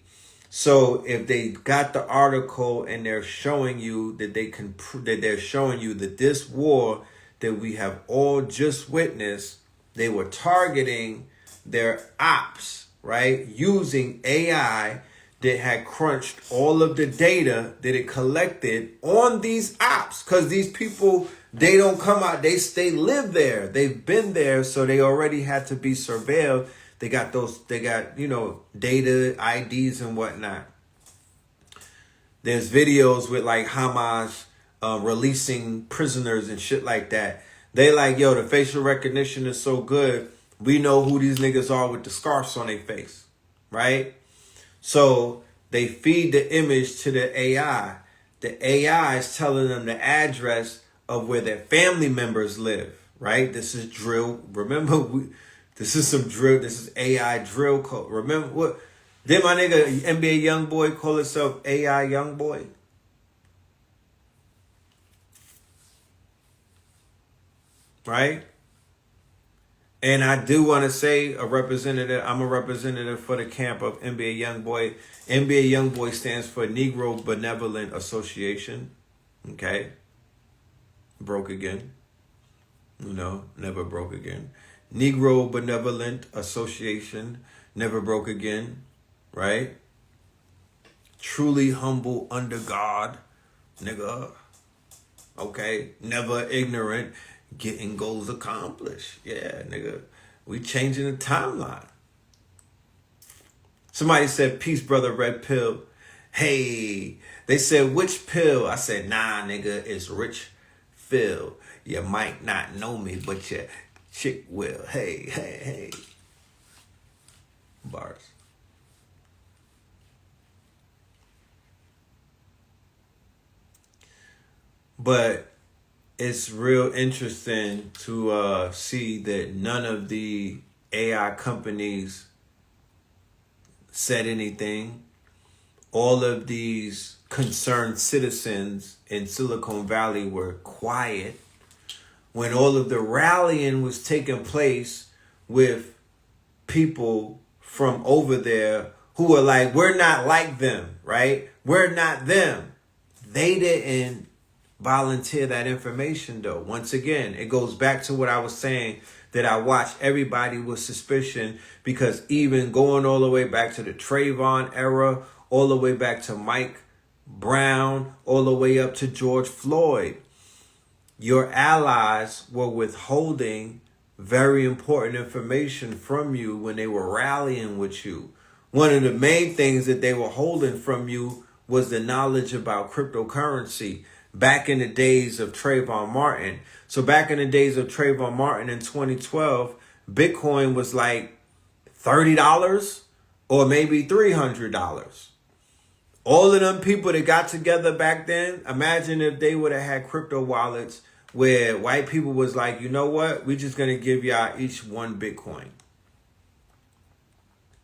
So if they got the article and they're showing you that they're showing you that this war that we have all just witnessed, they were targeting their ops, right? Using AI that had crunched all of the data that it collected on these ops. Because these people, they don't come out, they live there. They've been there, so they already had to be surveilled. They got data, IDs and whatnot. There's videos with like Hamas releasing prisoners and shit like that. They like, yo, the facial recognition is so good. We know who these niggas are with the scarves on their face, right? So they feed the image to the AI. The AI is telling them the address of where their family members live, right? This is drill. Remember, this is some drill. This is AI drill code. Remember what? Did my nigga NBA Youngboy call himself AI Youngboy? Right? And I do want to say I'm a representative for the camp of NBA Youngboy. NBA Youngboy stands for Negro Benevolent Association. Okay. Broke again. Never broke again. Negro Benevolent Association, never broke again, right? Truly humble under God, nigga. Okay, never ignorant, getting goals accomplished. Yeah, nigga. We changing the timeline. Somebody said, peace, brother, red pill. Hey, they said, which pill? I said, nah, nigga, it's Rich Phil. You might not know me, but your chick will. Hey, hey, hey. Bars. But it's real interesting to see that none of the AI companies said anything. All of these concerned citizens in Silicon Valley were quiet when all of the rallying was taking place with people from over there who were like, we're not like them, right? We're not them. They didn't volunteer that information, though. Once again, it goes back to what I was saying, that I watch everybody with suspicion, because even going all the way back to the Trayvon era, all the way back to Mike Brown, all the way up to George Floyd, your allies were withholding very important information from you when they were rallying with you. One of the main things that they were holding from you was the knowledge about cryptocurrency back in the days of Trayvon Martin. So back in the days of Trayvon Martin in 2012, Bitcoin was like $30 or maybe $300. All of them people that got together back then, imagine if they would have had crypto wallets where white people was like, you know what? We're just going to give y'all each one Bitcoin.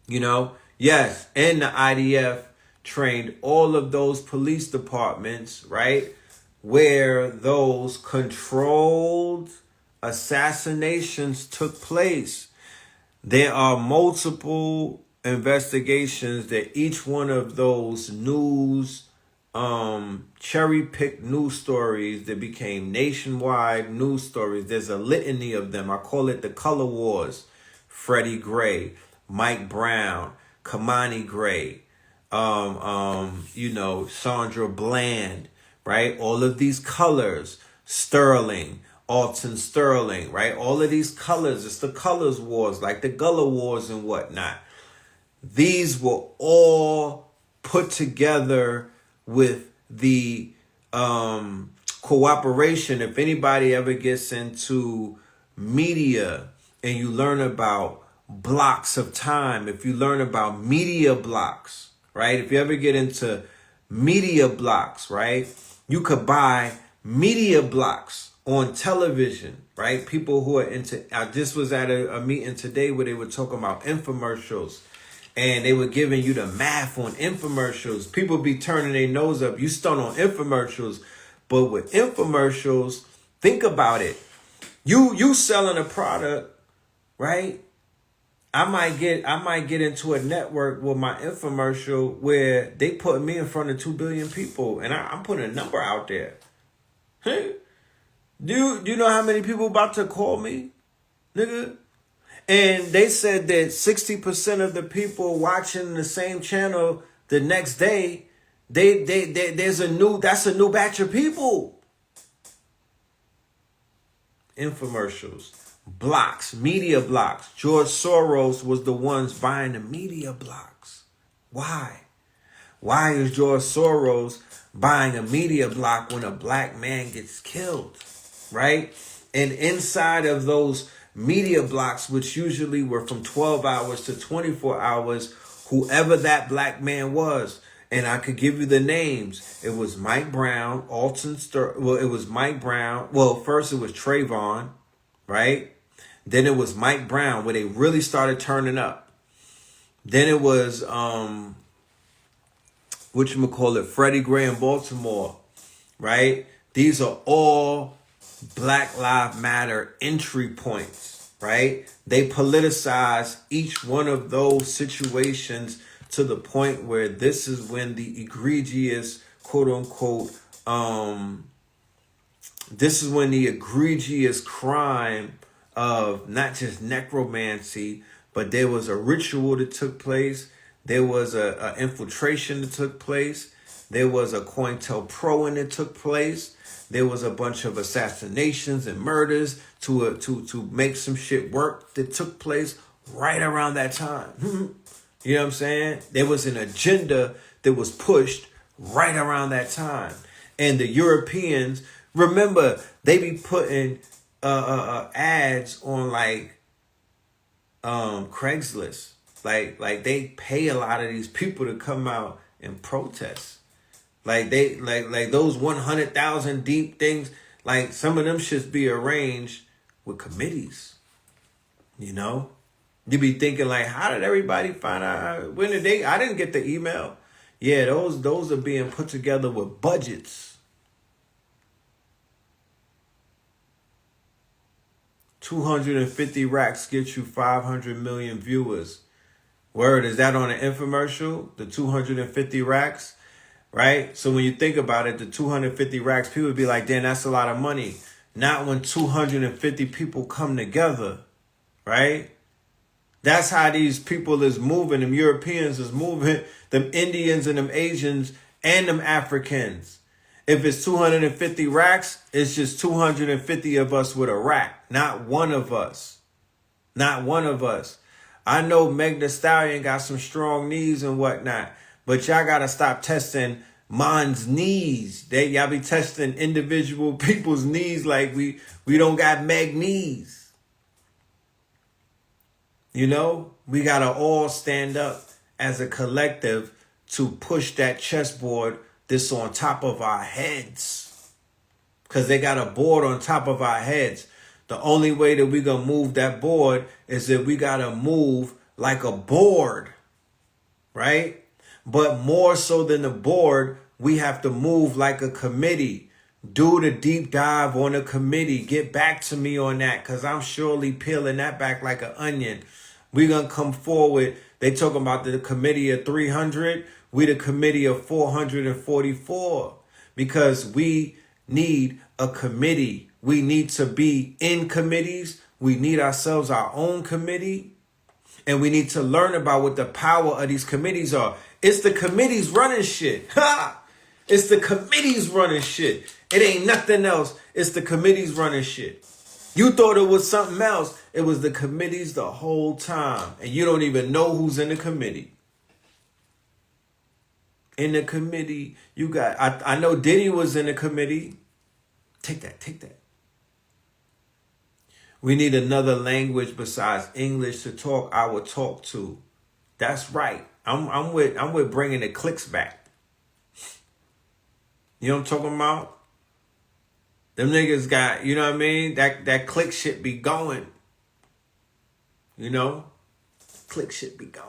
Yes. And the IDF trained all of those police departments, right? Where those controlled assassinations took place. There are multiple investigations that each one of those news, cherry-picked news stories that became nationwide news stories. There's a litany of them. I call it the color wars. Freddie Gray, Mike Brown, Kamani Gray, Sandra Bland, right? All of these colors, Sterling, Alton Sterling, right? All of these colors, it's the colors wars, like the Gullah wars and whatnot. These were all put together with the cooperation. If anybody ever gets into media and you learn about blocks of time, if you learn about media blocks, right? If you ever get into media blocks, right? You could buy media blocks on television, right? People who are into, I just was at a meeting today where they were talking about infomercials, and they were giving you the math on infomercials. People be turning their nose up. You stunt on infomercials, but with infomercials, think about it. You selling a product, right? I might get into a network with my infomercial where they put me in front of 2 billion people, and I'm putting a number out there. Hey, do you know how many people about to call me, nigga? And they said that 60% of the people watching the same channel the next day, that's a new batch of people. Infomercials, blocks, media blocks. George Soros was the ones buying the media blocks. Why? Why is George Soros buying a media block when a black man gets killed, right? And inside of those media blocks, which usually were from 12 hours to 24 hours, whoever that black man was, and I could give you the names. It was Mike Brown, Alton Sterling. Well, it was Mike Brown. Well, first it was Trayvon, right? Then it was Mike Brown, where they really started turning up. Then it was Freddie Gray in Baltimore, right? These are all Black Lives Matter entry points, right? They politicize each one of those situations to the point where this is when the egregious, quote unquote, This is when the egregious crime of not just necromancy, but there was a ritual that took place. There was a infiltration that took place. There was a COINTELPRO that took place. There was a bunch of assassinations and murders to make some shit work that took place right around that time. You know what I'm saying? There was an agenda that was pushed right around that time. And the Europeans, remember, they be putting ads on like Craigslist. Like they pay a lot of these people to come out and protest. Like they like those 100,000 deep things, like some of them should be arranged with committees. You know? You be thinking like, how did everybody find out? When did they? I didn't get the email. Yeah, those are being put together with budgets. 250 racks get you 500 million viewers. Word, is that on an infomercial? The 250 racks, right? So when you think about it, the 250 racks, people would be like, damn, that's a lot of money. Not when 250 people come together, right? That's how these people is moving. Them Europeans is moving. Them Indians and them Asians and them Africans. If it's 250 racks, it's just 250 of us with a rack. Not one of us. Not one of us. I know Meg Thee Stallion got some strong knees and whatnot, but y'all got to stop testing man's knees. Y'all be testing individual people's knees like we don't got Meg knees. You know, we got to all stand up as a collective to push that chessboard that's on top of our heads. Because they got a board on top of our heads. The only way that we going to move that board is that we got to move like a board, right? But more so than the board, we have to move like a committee. Do the deep dive on a committee. Get back to me on that, because I'm surely peeling that back like an onion. We're going to come forward. They talking about the committee of 300. We the committee of 444, because we need a committee. We need to be in committees. We need ourselves our own committee. And we need to learn about what the power of these committees are. It's the committees running shit. Ha! It's the committees running shit. It ain't nothing else. It's the committees running shit. You thought it was something else. It was the committees the whole time. And you don't even know who's in the committee. In the committee, you got, I know Diddy was in the committee. Take that. We need another language besides English to talk our talk to. That's right. I'm with bringing the clicks back. You know what I'm talking about? Them niggas got, you know what I mean? That click shit be going. You know? Click shit be going.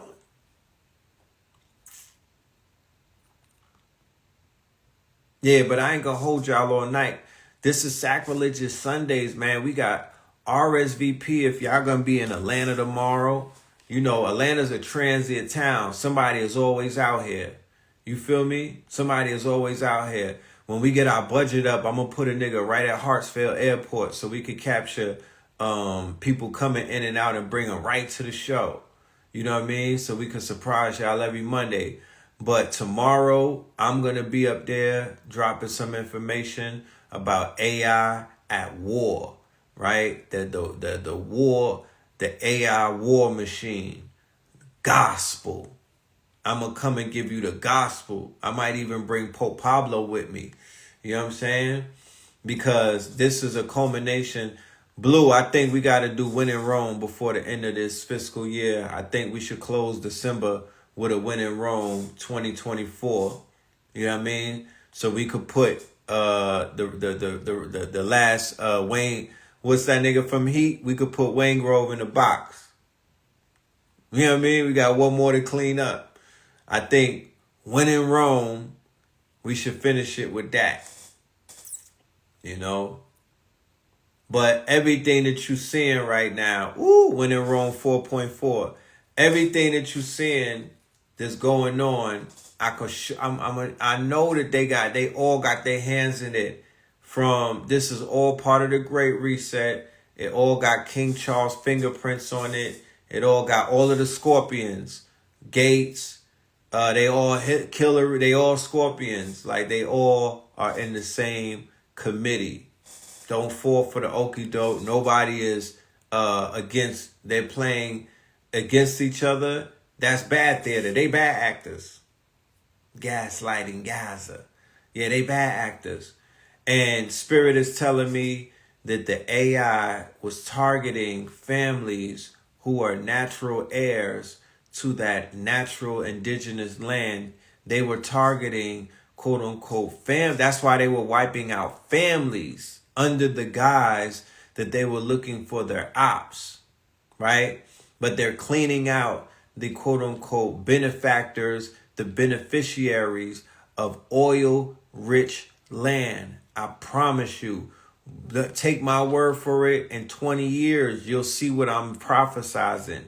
Yeah, but I ain't gonna hold y'all all night. This is Sacraligious Sundays, man. We got RSVP if y'all gonna be in Atlanta tomorrow. You know, Atlanta's a transient town. Somebody is always out here. You feel me? Somebody is always out here. When we get our budget up, I'm gonna put a nigga right at Hartsfield Airport so we could capture people coming in and out and bring them right to the show. You know what I mean? So we can surprise y'all every Monday. But tomorrow, I'm going to be up there dropping some information about AI at war, right? The war, the AI war machine, gospel. I'm going to come and give you the gospel. I might even bring Pope Pablo with me. You know what I'm saying? Because this is a culmination. Blue, I think we got to do Win in Rome before the end of this fiscal year. I think we should close December with a Win in Rome 2024. You know what I mean? So we could put the last Wayne, what's that nigga from Heat? We could put Wayne Grove in the box. You know what I mean? We got one more to clean up. I think Win in Rome, we should finish it with that. You know? But everything that you're seeing right now, Win in Rome 4.4. Everything that you're seeing that's going on, I know that they all got their hands in it This is all part of the Great Reset. It all got King Charles fingerprints on it. It all got all of the scorpions, Gates. They all hit killer. They all scorpions. Like they all are in the same committee. Don't fall for the okie doke. Nobody is against. They're playing against each other. That's bad theater. They bad actors. Gaslighting Gaza. Yeah, they bad actors. And Spirit is telling me that the AI was targeting families who are natural heirs to that natural indigenous land. They were targeting, quote unquote, That's why they were wiping out families under the guise that they were looking for their ops, right? But they're cleaning out the quote unquote benefactors, the beneficiaries of oil rich land. I promise you, take my word for it. In 20 years, you'll see what I'm prophesizing.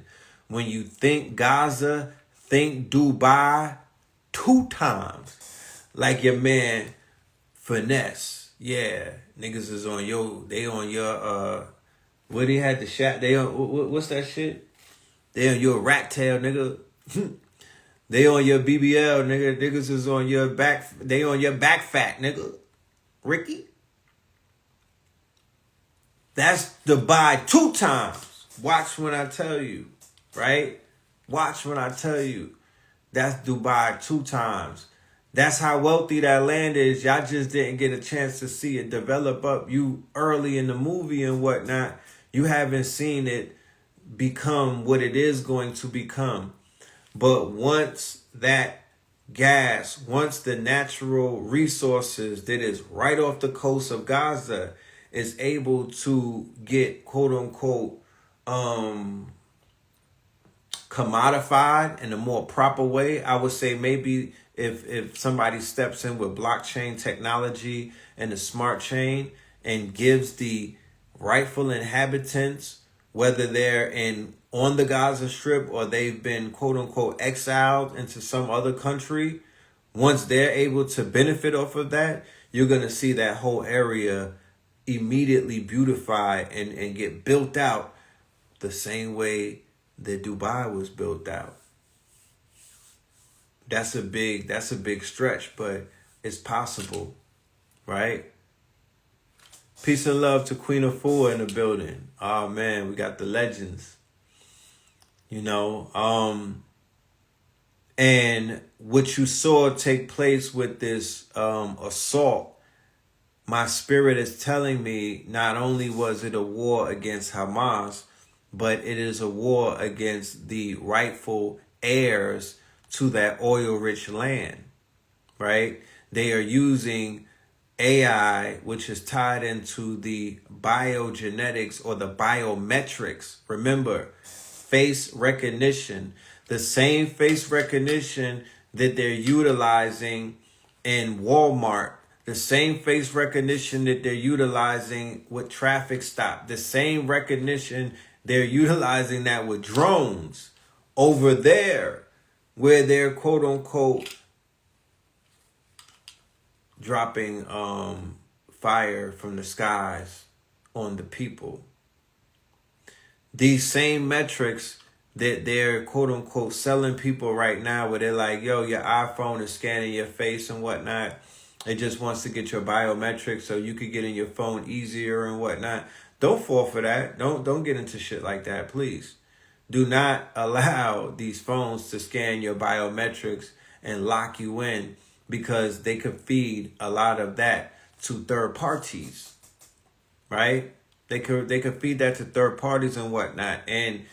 When you think Gaza, think Dubai 2 times. Like your man Finesse. Yeah, niggas is on they on your, what he had the shot, they on, what's that shit? They on your rat tail, nigga. They on your BBL, nigga. Niggas is on your back, they on your back fat, nigga. Ricky? That's Dubai 2 times. Watch when I tell you, right? Watch when I tell you. That's Dubai 2 times. That's how wealthy that land is. Y'all just didn't get a chance to see it develop up. You early in the movie and whatnot. You haven't seen it become what it is going to become. But once that gas, once the natural resources that is right off the coast of Gaza is able to get quote unquote commodified in a more proper way, I would say maybe if somebody steps in with blockchain technology and a smart chain and gives the rightful inhabitants, whether they're on the Gaza Strip or they've been quote unquote exiled into some other country, once they're able to benefit off of that, you're going to see that whole area immediately beautify and get built out the same way that Dubai was built out. That's a big stretch, but it's possible, right? Peace and love to Queen of Four in the building. Oh man, we got the legends. You know, and what you saw take place with this assault, my spirit is telling me not only was it a war against Hamas, but it is a war against the rightful heirs to that oil-rich land, right? They are using AI, which is tied into the biogenetics or the biometrics. Remember, face recognition, the same face recognition that they're utilizing in Walmart, the same face recognition that they're utilizing with traffic stop, the same recognition they're utilizing that with drones over there, where they're quote unquote dropping fire from the skies on the people. These same metrics that they're quote unquote selling people right now, where they're like, yo, your iPhone is scanning your face and whatnot. It just wants to get your biometrics so you could get in your phone easier and whatnot. Don't fall for that. Don't get into shit like that, please. Do not allow these phones to scan your biometrics and lock you in, because they could feed a lot of that to third parties, right? They could feed that to third parties and whatnot. And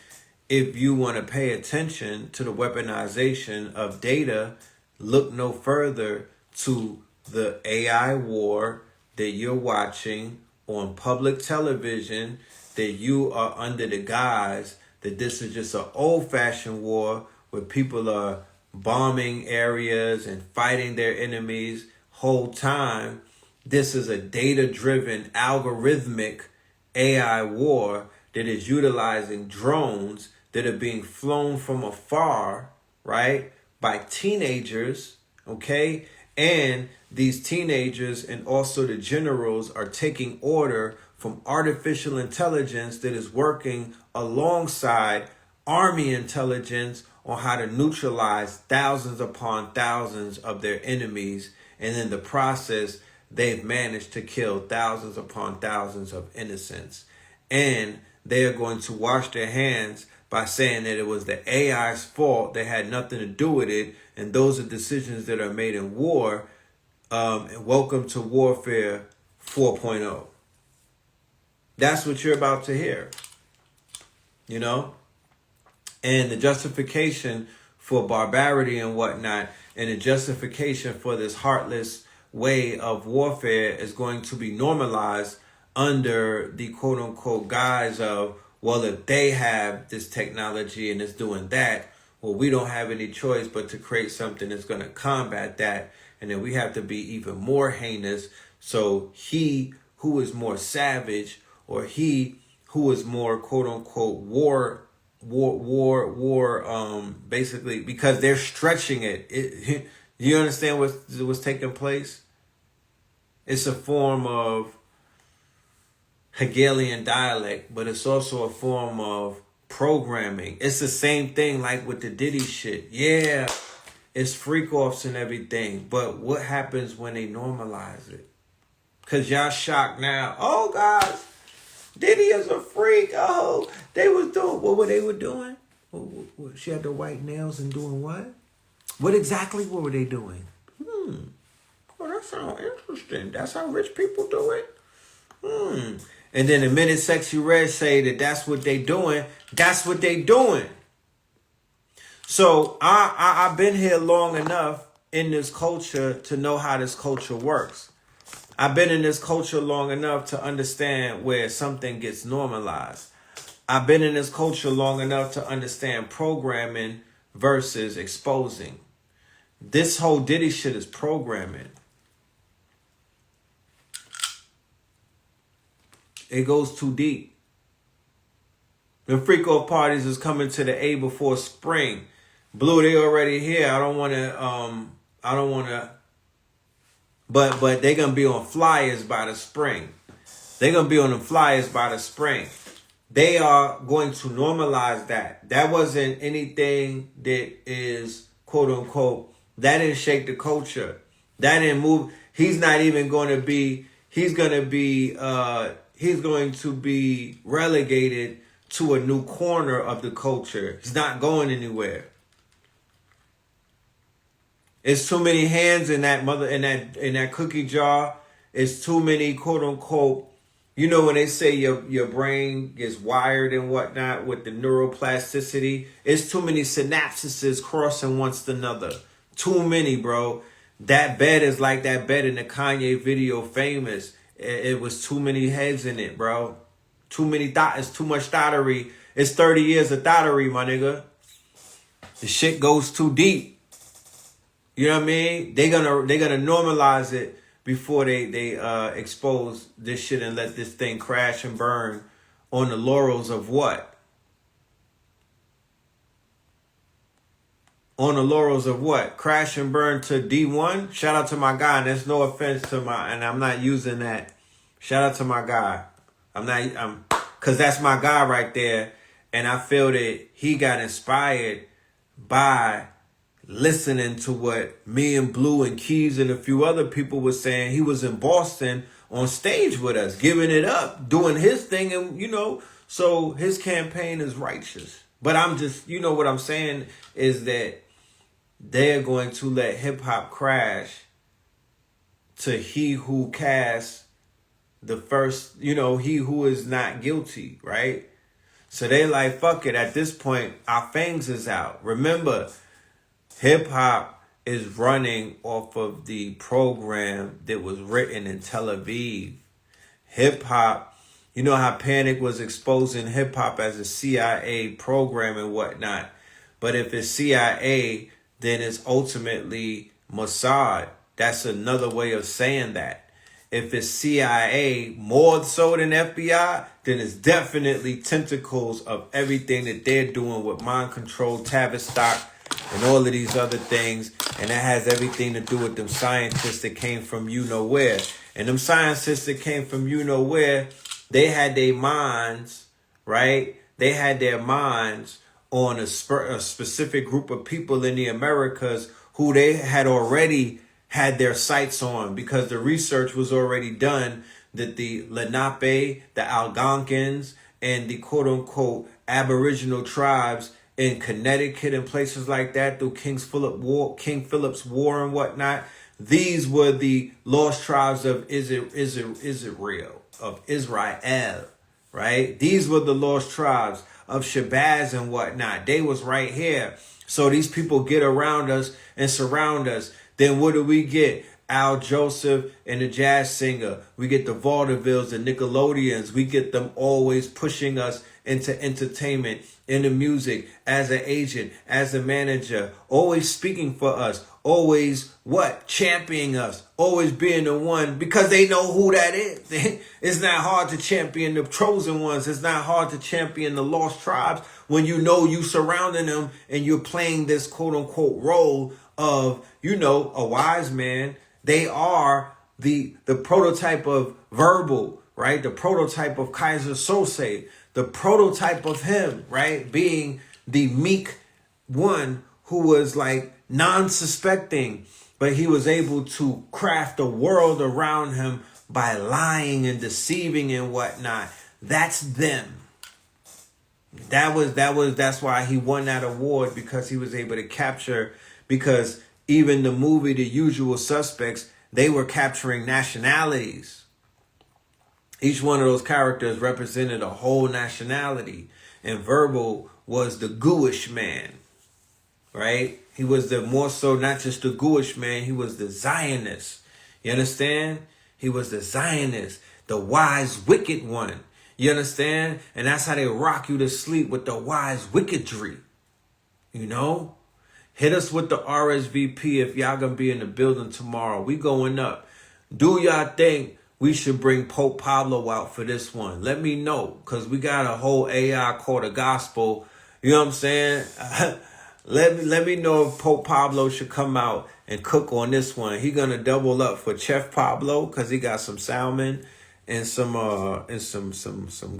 if you want to pay attention to the weaponization of data, look no further to the AI war that you're watching on public television, that you are under the guise that this is just an old-fashioned war where people are bombing areas and fighting their enemies whole time. This is a data-driven, algorithmic AI war that is utilizing drones that are being flown from afar, right, by teenagers, okay? And these teenagers and also the generals are taking order from artificial intelligence that is working alongside army intelligence on how to neutralize thousands upon thousands of their enemies. And in the process, they've managed to kill thousands upon thousands of innocents. And they are going to wash their hands by saying that it was the AI's fault. They had nothing to do with it. And those are decisions that are made in war. And welcome to Warfare 4.0. That's what you're about to hear. You know? And the justification for barbarity and whatnot, and the justification for this heartless way of warfare is going to be normalized under the quote-unquote guise of, well, if they have this technology and it's doing that, well, we don't have any choice but to create something that's going to combat that. And then we have to be even more heinous. So he who is more savage, or he who is more quote-unquote basically, because they're stretching it. You understand what's taking place? It's a form of Hegelian dialect, but it's also a form of programming. It's the same thing like with the Diddy shit. Yeah, it's freak-offs and everything, but what happens when they normalize it? Because y'all shocked now. Oh, guys, Diddy is a freak. Oh, they was doing, what were they were doing? She had the white nails and doing what? What exactly were they doing? Well, that sounds interesting. That's how rich people do it. And then the minute Sexy Red say that that's what they doing, that's what they doing. So I've been here long enough in this culture to know how this culture works. I've been in this culture long enough to understand where something gets normalized. I've been in this culture long enough to understand programming versus exposing. This whole Diddy shit is programming. It goes too deep. The freak-off parties is coming to the A before spring. Blue, they already here. I don't want to, but they're going to be on flyers by the spring. They're going to be on the flyers by the spring. They are going to normalize that. That wasn't anything that is, quote unquote, that didn't shake the culture. That didn't move. He's not even going to be, he's going to be relegated to a new corner of the culture. He's not going anywhere. It's too many hands in that in that cookie jar. It's too many quote unquote. You know when they say your brain gets wired and whatnot with the neuroplasticity. It's too many synapses crossing one another. Too many, bro. That bed is like that bed in the Kanye video, Famous. It was too many heads in it, bro. Too many it's too much thottery. It's 30 years of thottery, my nigga. The shit goes too deep. You know what I mean? They're gonna normalize it before they expose this shit and let this thing crash and burn on the laurels of what? On the laurels of what? Crash and burn to D1? Shout out to my guy, and there's no offense to and I'm not using that. Shout out to my guy. Cause that's my guy right there. And I feel that he got inspired by listening to what me and Blue and Keys and a few other people were saying. He was in Boston on stage with us, giving it up, doing his thing. And, so his campaign is righteous. But I'm just, what I'm saying is that they're going to let hip hop crash to he who casts the first, he who is not guilty, right? So they like, fuck it. At this point, our fangs is out. Remember, hip hop is running off of the program that was written in Tel Aviv. Hip hop, you know how Panic was exposing hip hop as a CIA program and whatnot. But if it's CIA, then it's ultimately Mossad. That's another way of saying that. If it's CIA more so than FBI, then it's definitely tentacles of everything that they're doing with mind control, Tavistock, and all of these other things. And that has everything to do with them scientists that came from you know where. And them scientists that came from you know where, they had their minds, right? They had their minds on a specific group of people in the Americas who they had already had their sights on, because the research was already done that the Lenape, the Algonquins, and the quote-unquote Aboriginal tribes in Connecticut and places like that through King Philip's War and whatnot, these were the lost tribes of Israel, right? These were the lost tribes of Shabazz and whatnot. They was right here. So these people get around us and surround us. Then what do we get? Al Joseph and the jazz singer. We get the vaudevilles, the Nickelodeons. We get them always pushing us into entertainment, into music, as an agent, as a manager, always speaking for us, always what? Championing us, always being the one, because they know who that is. It's not hard to champion the chosen ones. It's not hard to champion the lost tribes when you know you surrounding them and you're playing this quote unquote role of, you know, a wise man. They are the prototype of Verbal, right? The prototype of Kaiser Sose, the prototype of him, right? Being the meek one who was like non-suspecting, but he was able to craft a world around him by lying and deceiving and whatnot. That's them. That's why he won that award, because he was able to capture, because even the movie The Usual Suspects, they were capturing nationalities. Each one of those characters represented a whole nationality. And Verbal was the Jewish man, right? He was the more so not just the Jewish man, he was the Zionist. You understand? He was the Zionist, the wise, wicked one. You understand? And that's how they rock you to sleep, with the wise wickedry. You know? Hit us with the RSVP if y'all gonna be in the building tomorrow. We going up. Do y'all think we should bring Pope Pablo out for this one? Let me know, because we got a whole AI called a gospel. You know what I'm saying? Let me know if Pope Pablo should come out and cook on this one. He gonna double up for Chef Pablo, because he got some salmon and some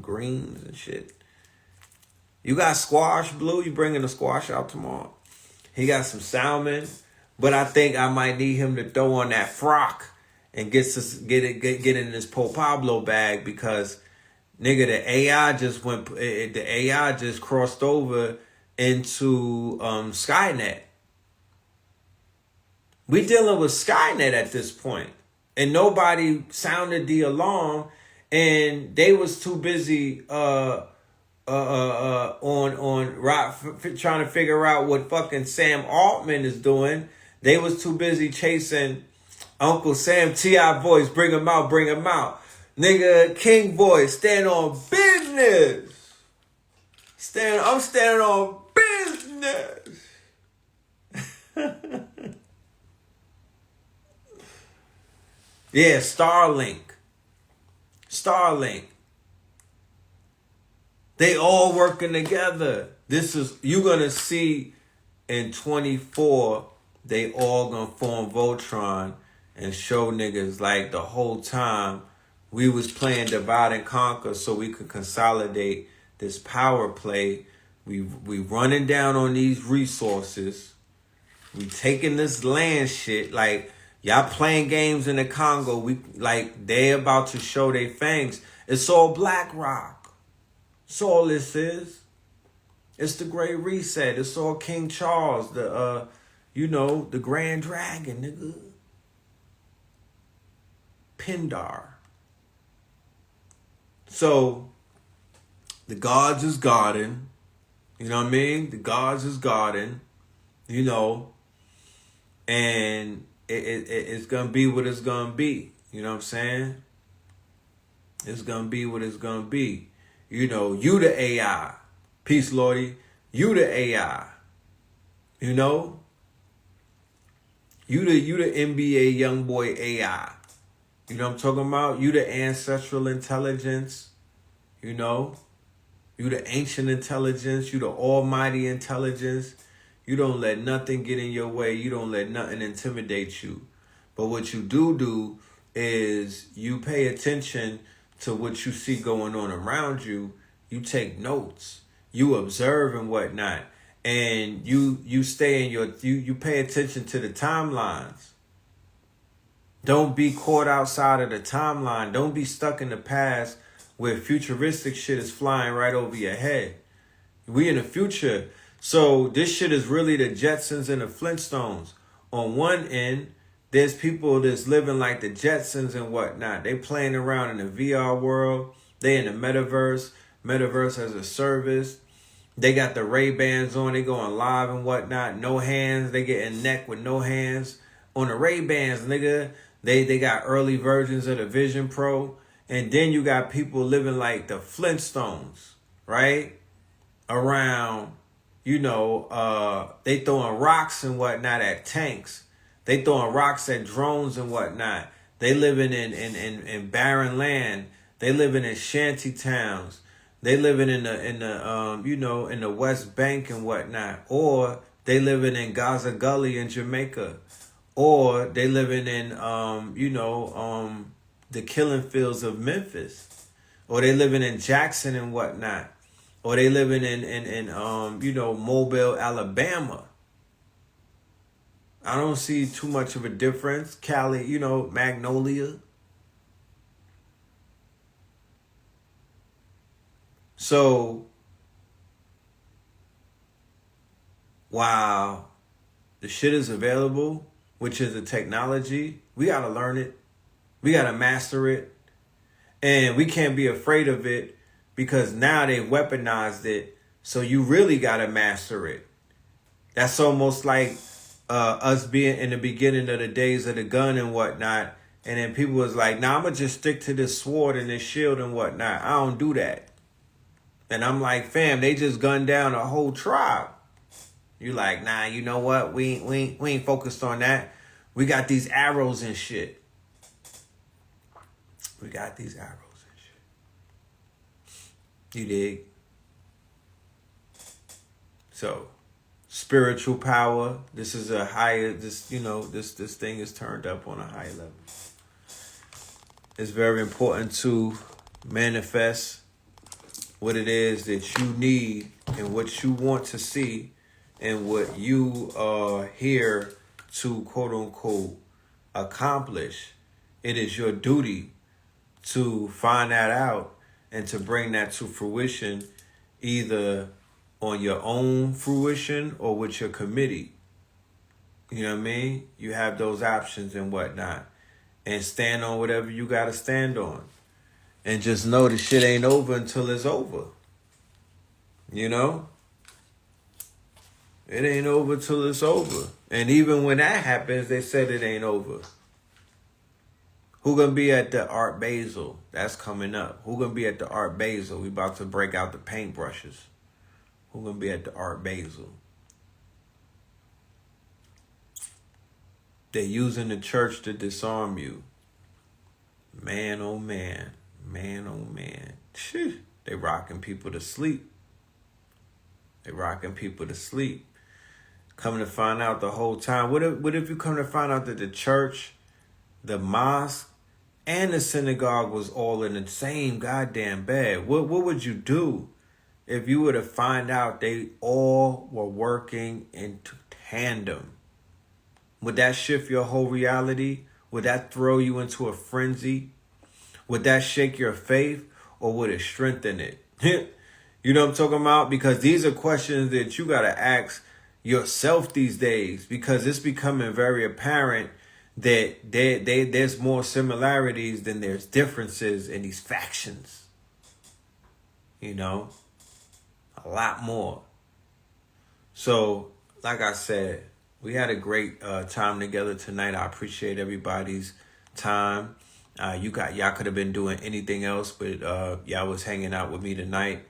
greens and shit. You got squash, Blue? You bringing the squash out tomorrow? He got some salmon, but I think I might need him to throw on that frock and get in this Pope Pablo bag, because nigga, the AI just crossed over into Skynet. We dealing with Skynet at this point, and nobody sounded the alarm, and they was too busy trying to figure out what fucking Sam Altman is doing. They was too busy chasing Uncle Sam T.I. voice, bring him out. Nigga, King voice, stand on business. I'm standing on business. Yeah, Starlink. They all working together. You're going to see in 24, they all going to form Voltron and show niggas like the whole time we was playing divide and conquer so we could consolidate this power play. We running down on these resources. We taking this land shit. Like, y'all playing games in the Congo. They about to show their fangs. It's all BlackRock. That's all this is. It's the Great Reset. It's all King Charles, the Grand Dragon, nigga. Pindar. So, the gods is guarding. You know what I mean? The gods is guarding. You know. And it's going to be what it's going to be. You know what I'm saying? It's going to be what it's going to be. You know, you the AI. Peace, Lordy. You the AI. You know? You the NBA young boy AI. You know what I'm talking about? You the ancestral intelligence. You know? You the ancient intelligence. You the almighty intelligence. You don't let nothing get in your way. You don't let nothing intimidate you. But what you do is you pay attention to what you see going on around you. You take notes. You observe and whatnot. And you stay in you pay attention to the timelines. Don't be caught outside of the timeline. Don't be stuck in the past where futuristic shit is flying right over your head. We in the future. So this shit is really the Jetsons and the Flintstones. On one end, there's people that's living like the Jetsons and whatnot. They playing around in the VR world. They in the metaverse. Metaverse as a service. They got the Ray-Bans on. They going live and whatnot. No hands. They getting neck with no hands. On the Ray-Bans, nigga. They got early versions of the Vision Pro. And then you got people living like the Flintstones. Right? Around, they throwing rocks and whatnot at tanks. They throwing rocks at drones and whatnot. They living in barren land. They living in shanty towns. They living in the West Bank and whatnot. Or they living in Gaza Gully in Jamaica. Or they living in the killing fields of Memphis. Or they living in Jackson and whatnot. Or they living in Mobile, Alabama. I don't see too much of a difference. Cali, Magnolia. So, while the shit is available, which is the technology, we got to learn it. We got to master it. And we can't be afraid of it. Because now they've weaponized it, so you really got to master it. That's almost like us being in the beginning of the days of the gun and whatnot, and then people was like, nah, I'm going to just stick to this sword and this shield and whatnot. I don't do that. And I'm like, fam, they just gunned down a whole tribe. You like, nah, you know what? We ain't focused on that. We got these arrows and shit. We got these arrows. You dig? So, spiritual power. This is a higher. This thing is turned up on a high level. It's very important to manifest what it is that you need and what you want to see and what you are here to quote unquote accomplish. It is your duty to find that out and to bring that to fruition, either on your own fruition or with your committee. You know what I mean? You have those options and whatnot. And stand on whatever you got to stand on. And just know the shit ain't over until it's over. You know? It ain't over till it's over. And even when that happens, they said it ain't over. Who gonna be at the Art Basel? That's coming up. Who gonna be at the Art Basel? We about to break out the paintbrushes. Who gonna be at the Art Basel? They're using the church to disarm you. Man, oh man. Man, oh man. They rocking people to sleep. They rocking people to sleep. Coming to find out the whole time. What if you come to find out that the church, the mosque, and the synagogue was all in the same goddamn bed? What would you do if you were to find out they all were working in tandem? Would that shift your whole reality? Would that throw you into a frenzy? Would that shake your faith, or would it strengthen it? You know what I'm talking about? Because these are questions that you got to ask yourself these days, because it's becoming very apparent that there's more similarities than there's differences in these factions. You know? A lot more. So, like I said, we had a great time together tonight. I appreciate everybody's time. Y'all could have been doing anything else, but y'all was hanging out with me tonight,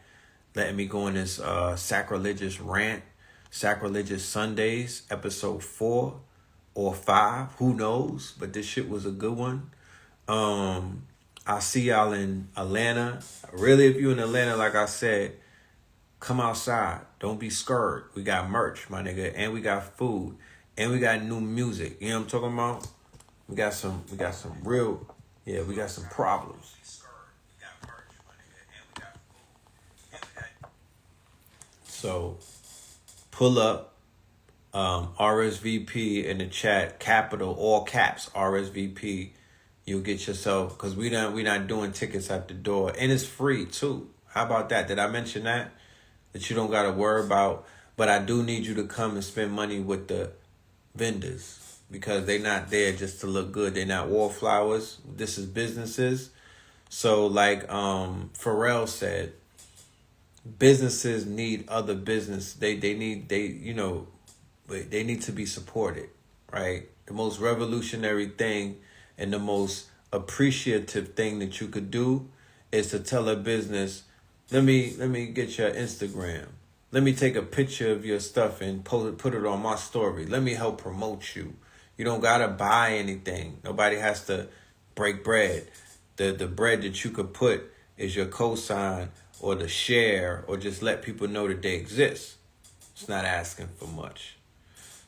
letting me go on this sacrilegious rant. Sacraligious Sundays, episode 4 or 5, who knows? But this shit was a good one. I'll see y'all in Atlanta. Really, if you're in Atlanta, like I said, Come outside. Don't be scared. We got merch, my nigga, and we got food, and we got new music. You know what I'm talking about? We got some real, yeah, we got some problems. So pull up, RSVP in the chat, capital, all caps, RSVP. You'll get yourself, because we not doing tickets at the door, and it's free too. How about that? Did I mention that? That you don't got to worry about, but I do need you to come and spend money with the vendors, because they not there just to look good. They're not wallflowers. This is businesses. So like Pharrell said, businesses need other business. They need to be supported, right? The most revolutionary thing and the most appreciative thing that you could do is to tell a business, let me get your Instagram. Let me take a picture of your stuff and put it on my story. Let me help promote you. You don't gotta buy anything. Nobody has to break bread. The bread that you could put is your cosign or the share, or just let people know that they exist. It's not asking for much.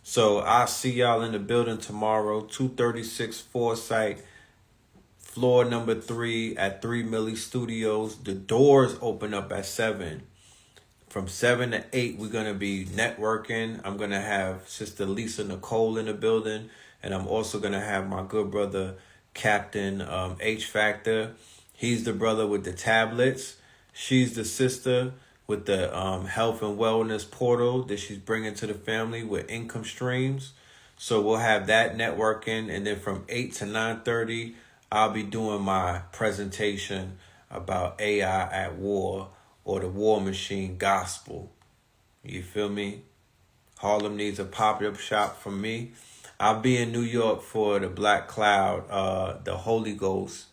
So I'll see y'all in the building tomorrow, 236 Foresight, floor number 3 at 3 Millie Studios. The doors open up at 7. From 7 to 8, we're going to be networking. I'm going to have Sister Lisa Nicole in the building. And I'm also going to have my good brother, Captain H Factor. He's the brother with the tablets. She's the sister with the health and wellness portal that she's bringing to the family with income streams. So we'll have that networking. And then from 8 to 9:30, I'll be doing my presentation about AI at war, or the war machine gospel. You feel me? Harlem needs a pop-up shop from me. I'll be in New York for the Black Cloud, the Holy Ghost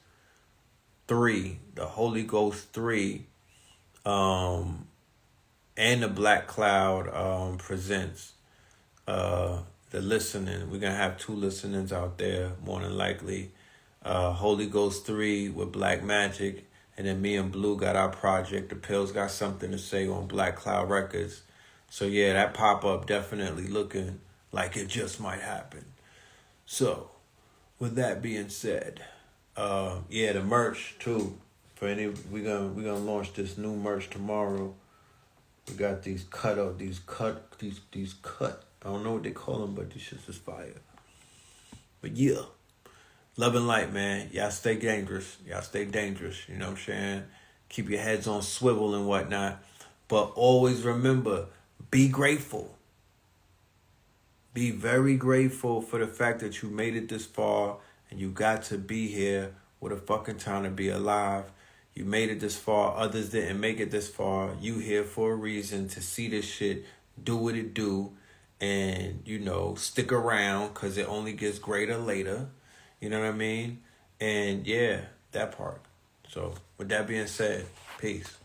3. The Holy Ghost 3. And the Black Cloud presents the listening. We're going to have 2 listenings out there, more than likely. Holy Ghost 3 with Black Magic. And then me and Blue got our project. The Pills got something to say on Black Cloud Records. So yeah, that pop-up definitely looking like it just might happen. So, with that being said, yeah, the merch too. For any, we're gonna launch this new merch tomorrow. We got these cut. I don't know what they call them, but these shits is fire. But yeah, love and light, man. Y'all stay dangerous. You know what I'm saying? Keep your heads on swivel and whatnot. But always remember, be grateful. Be very grateful for the fact that you made it this far and you got to be here. What a fucking time to be alive. You made it this far. Others didn't make it this far. You here for a reason to see this shit, do what it do, and, stick around because it only gets greater later. You know what I mean? And yeah, that part. So with that being said, peace.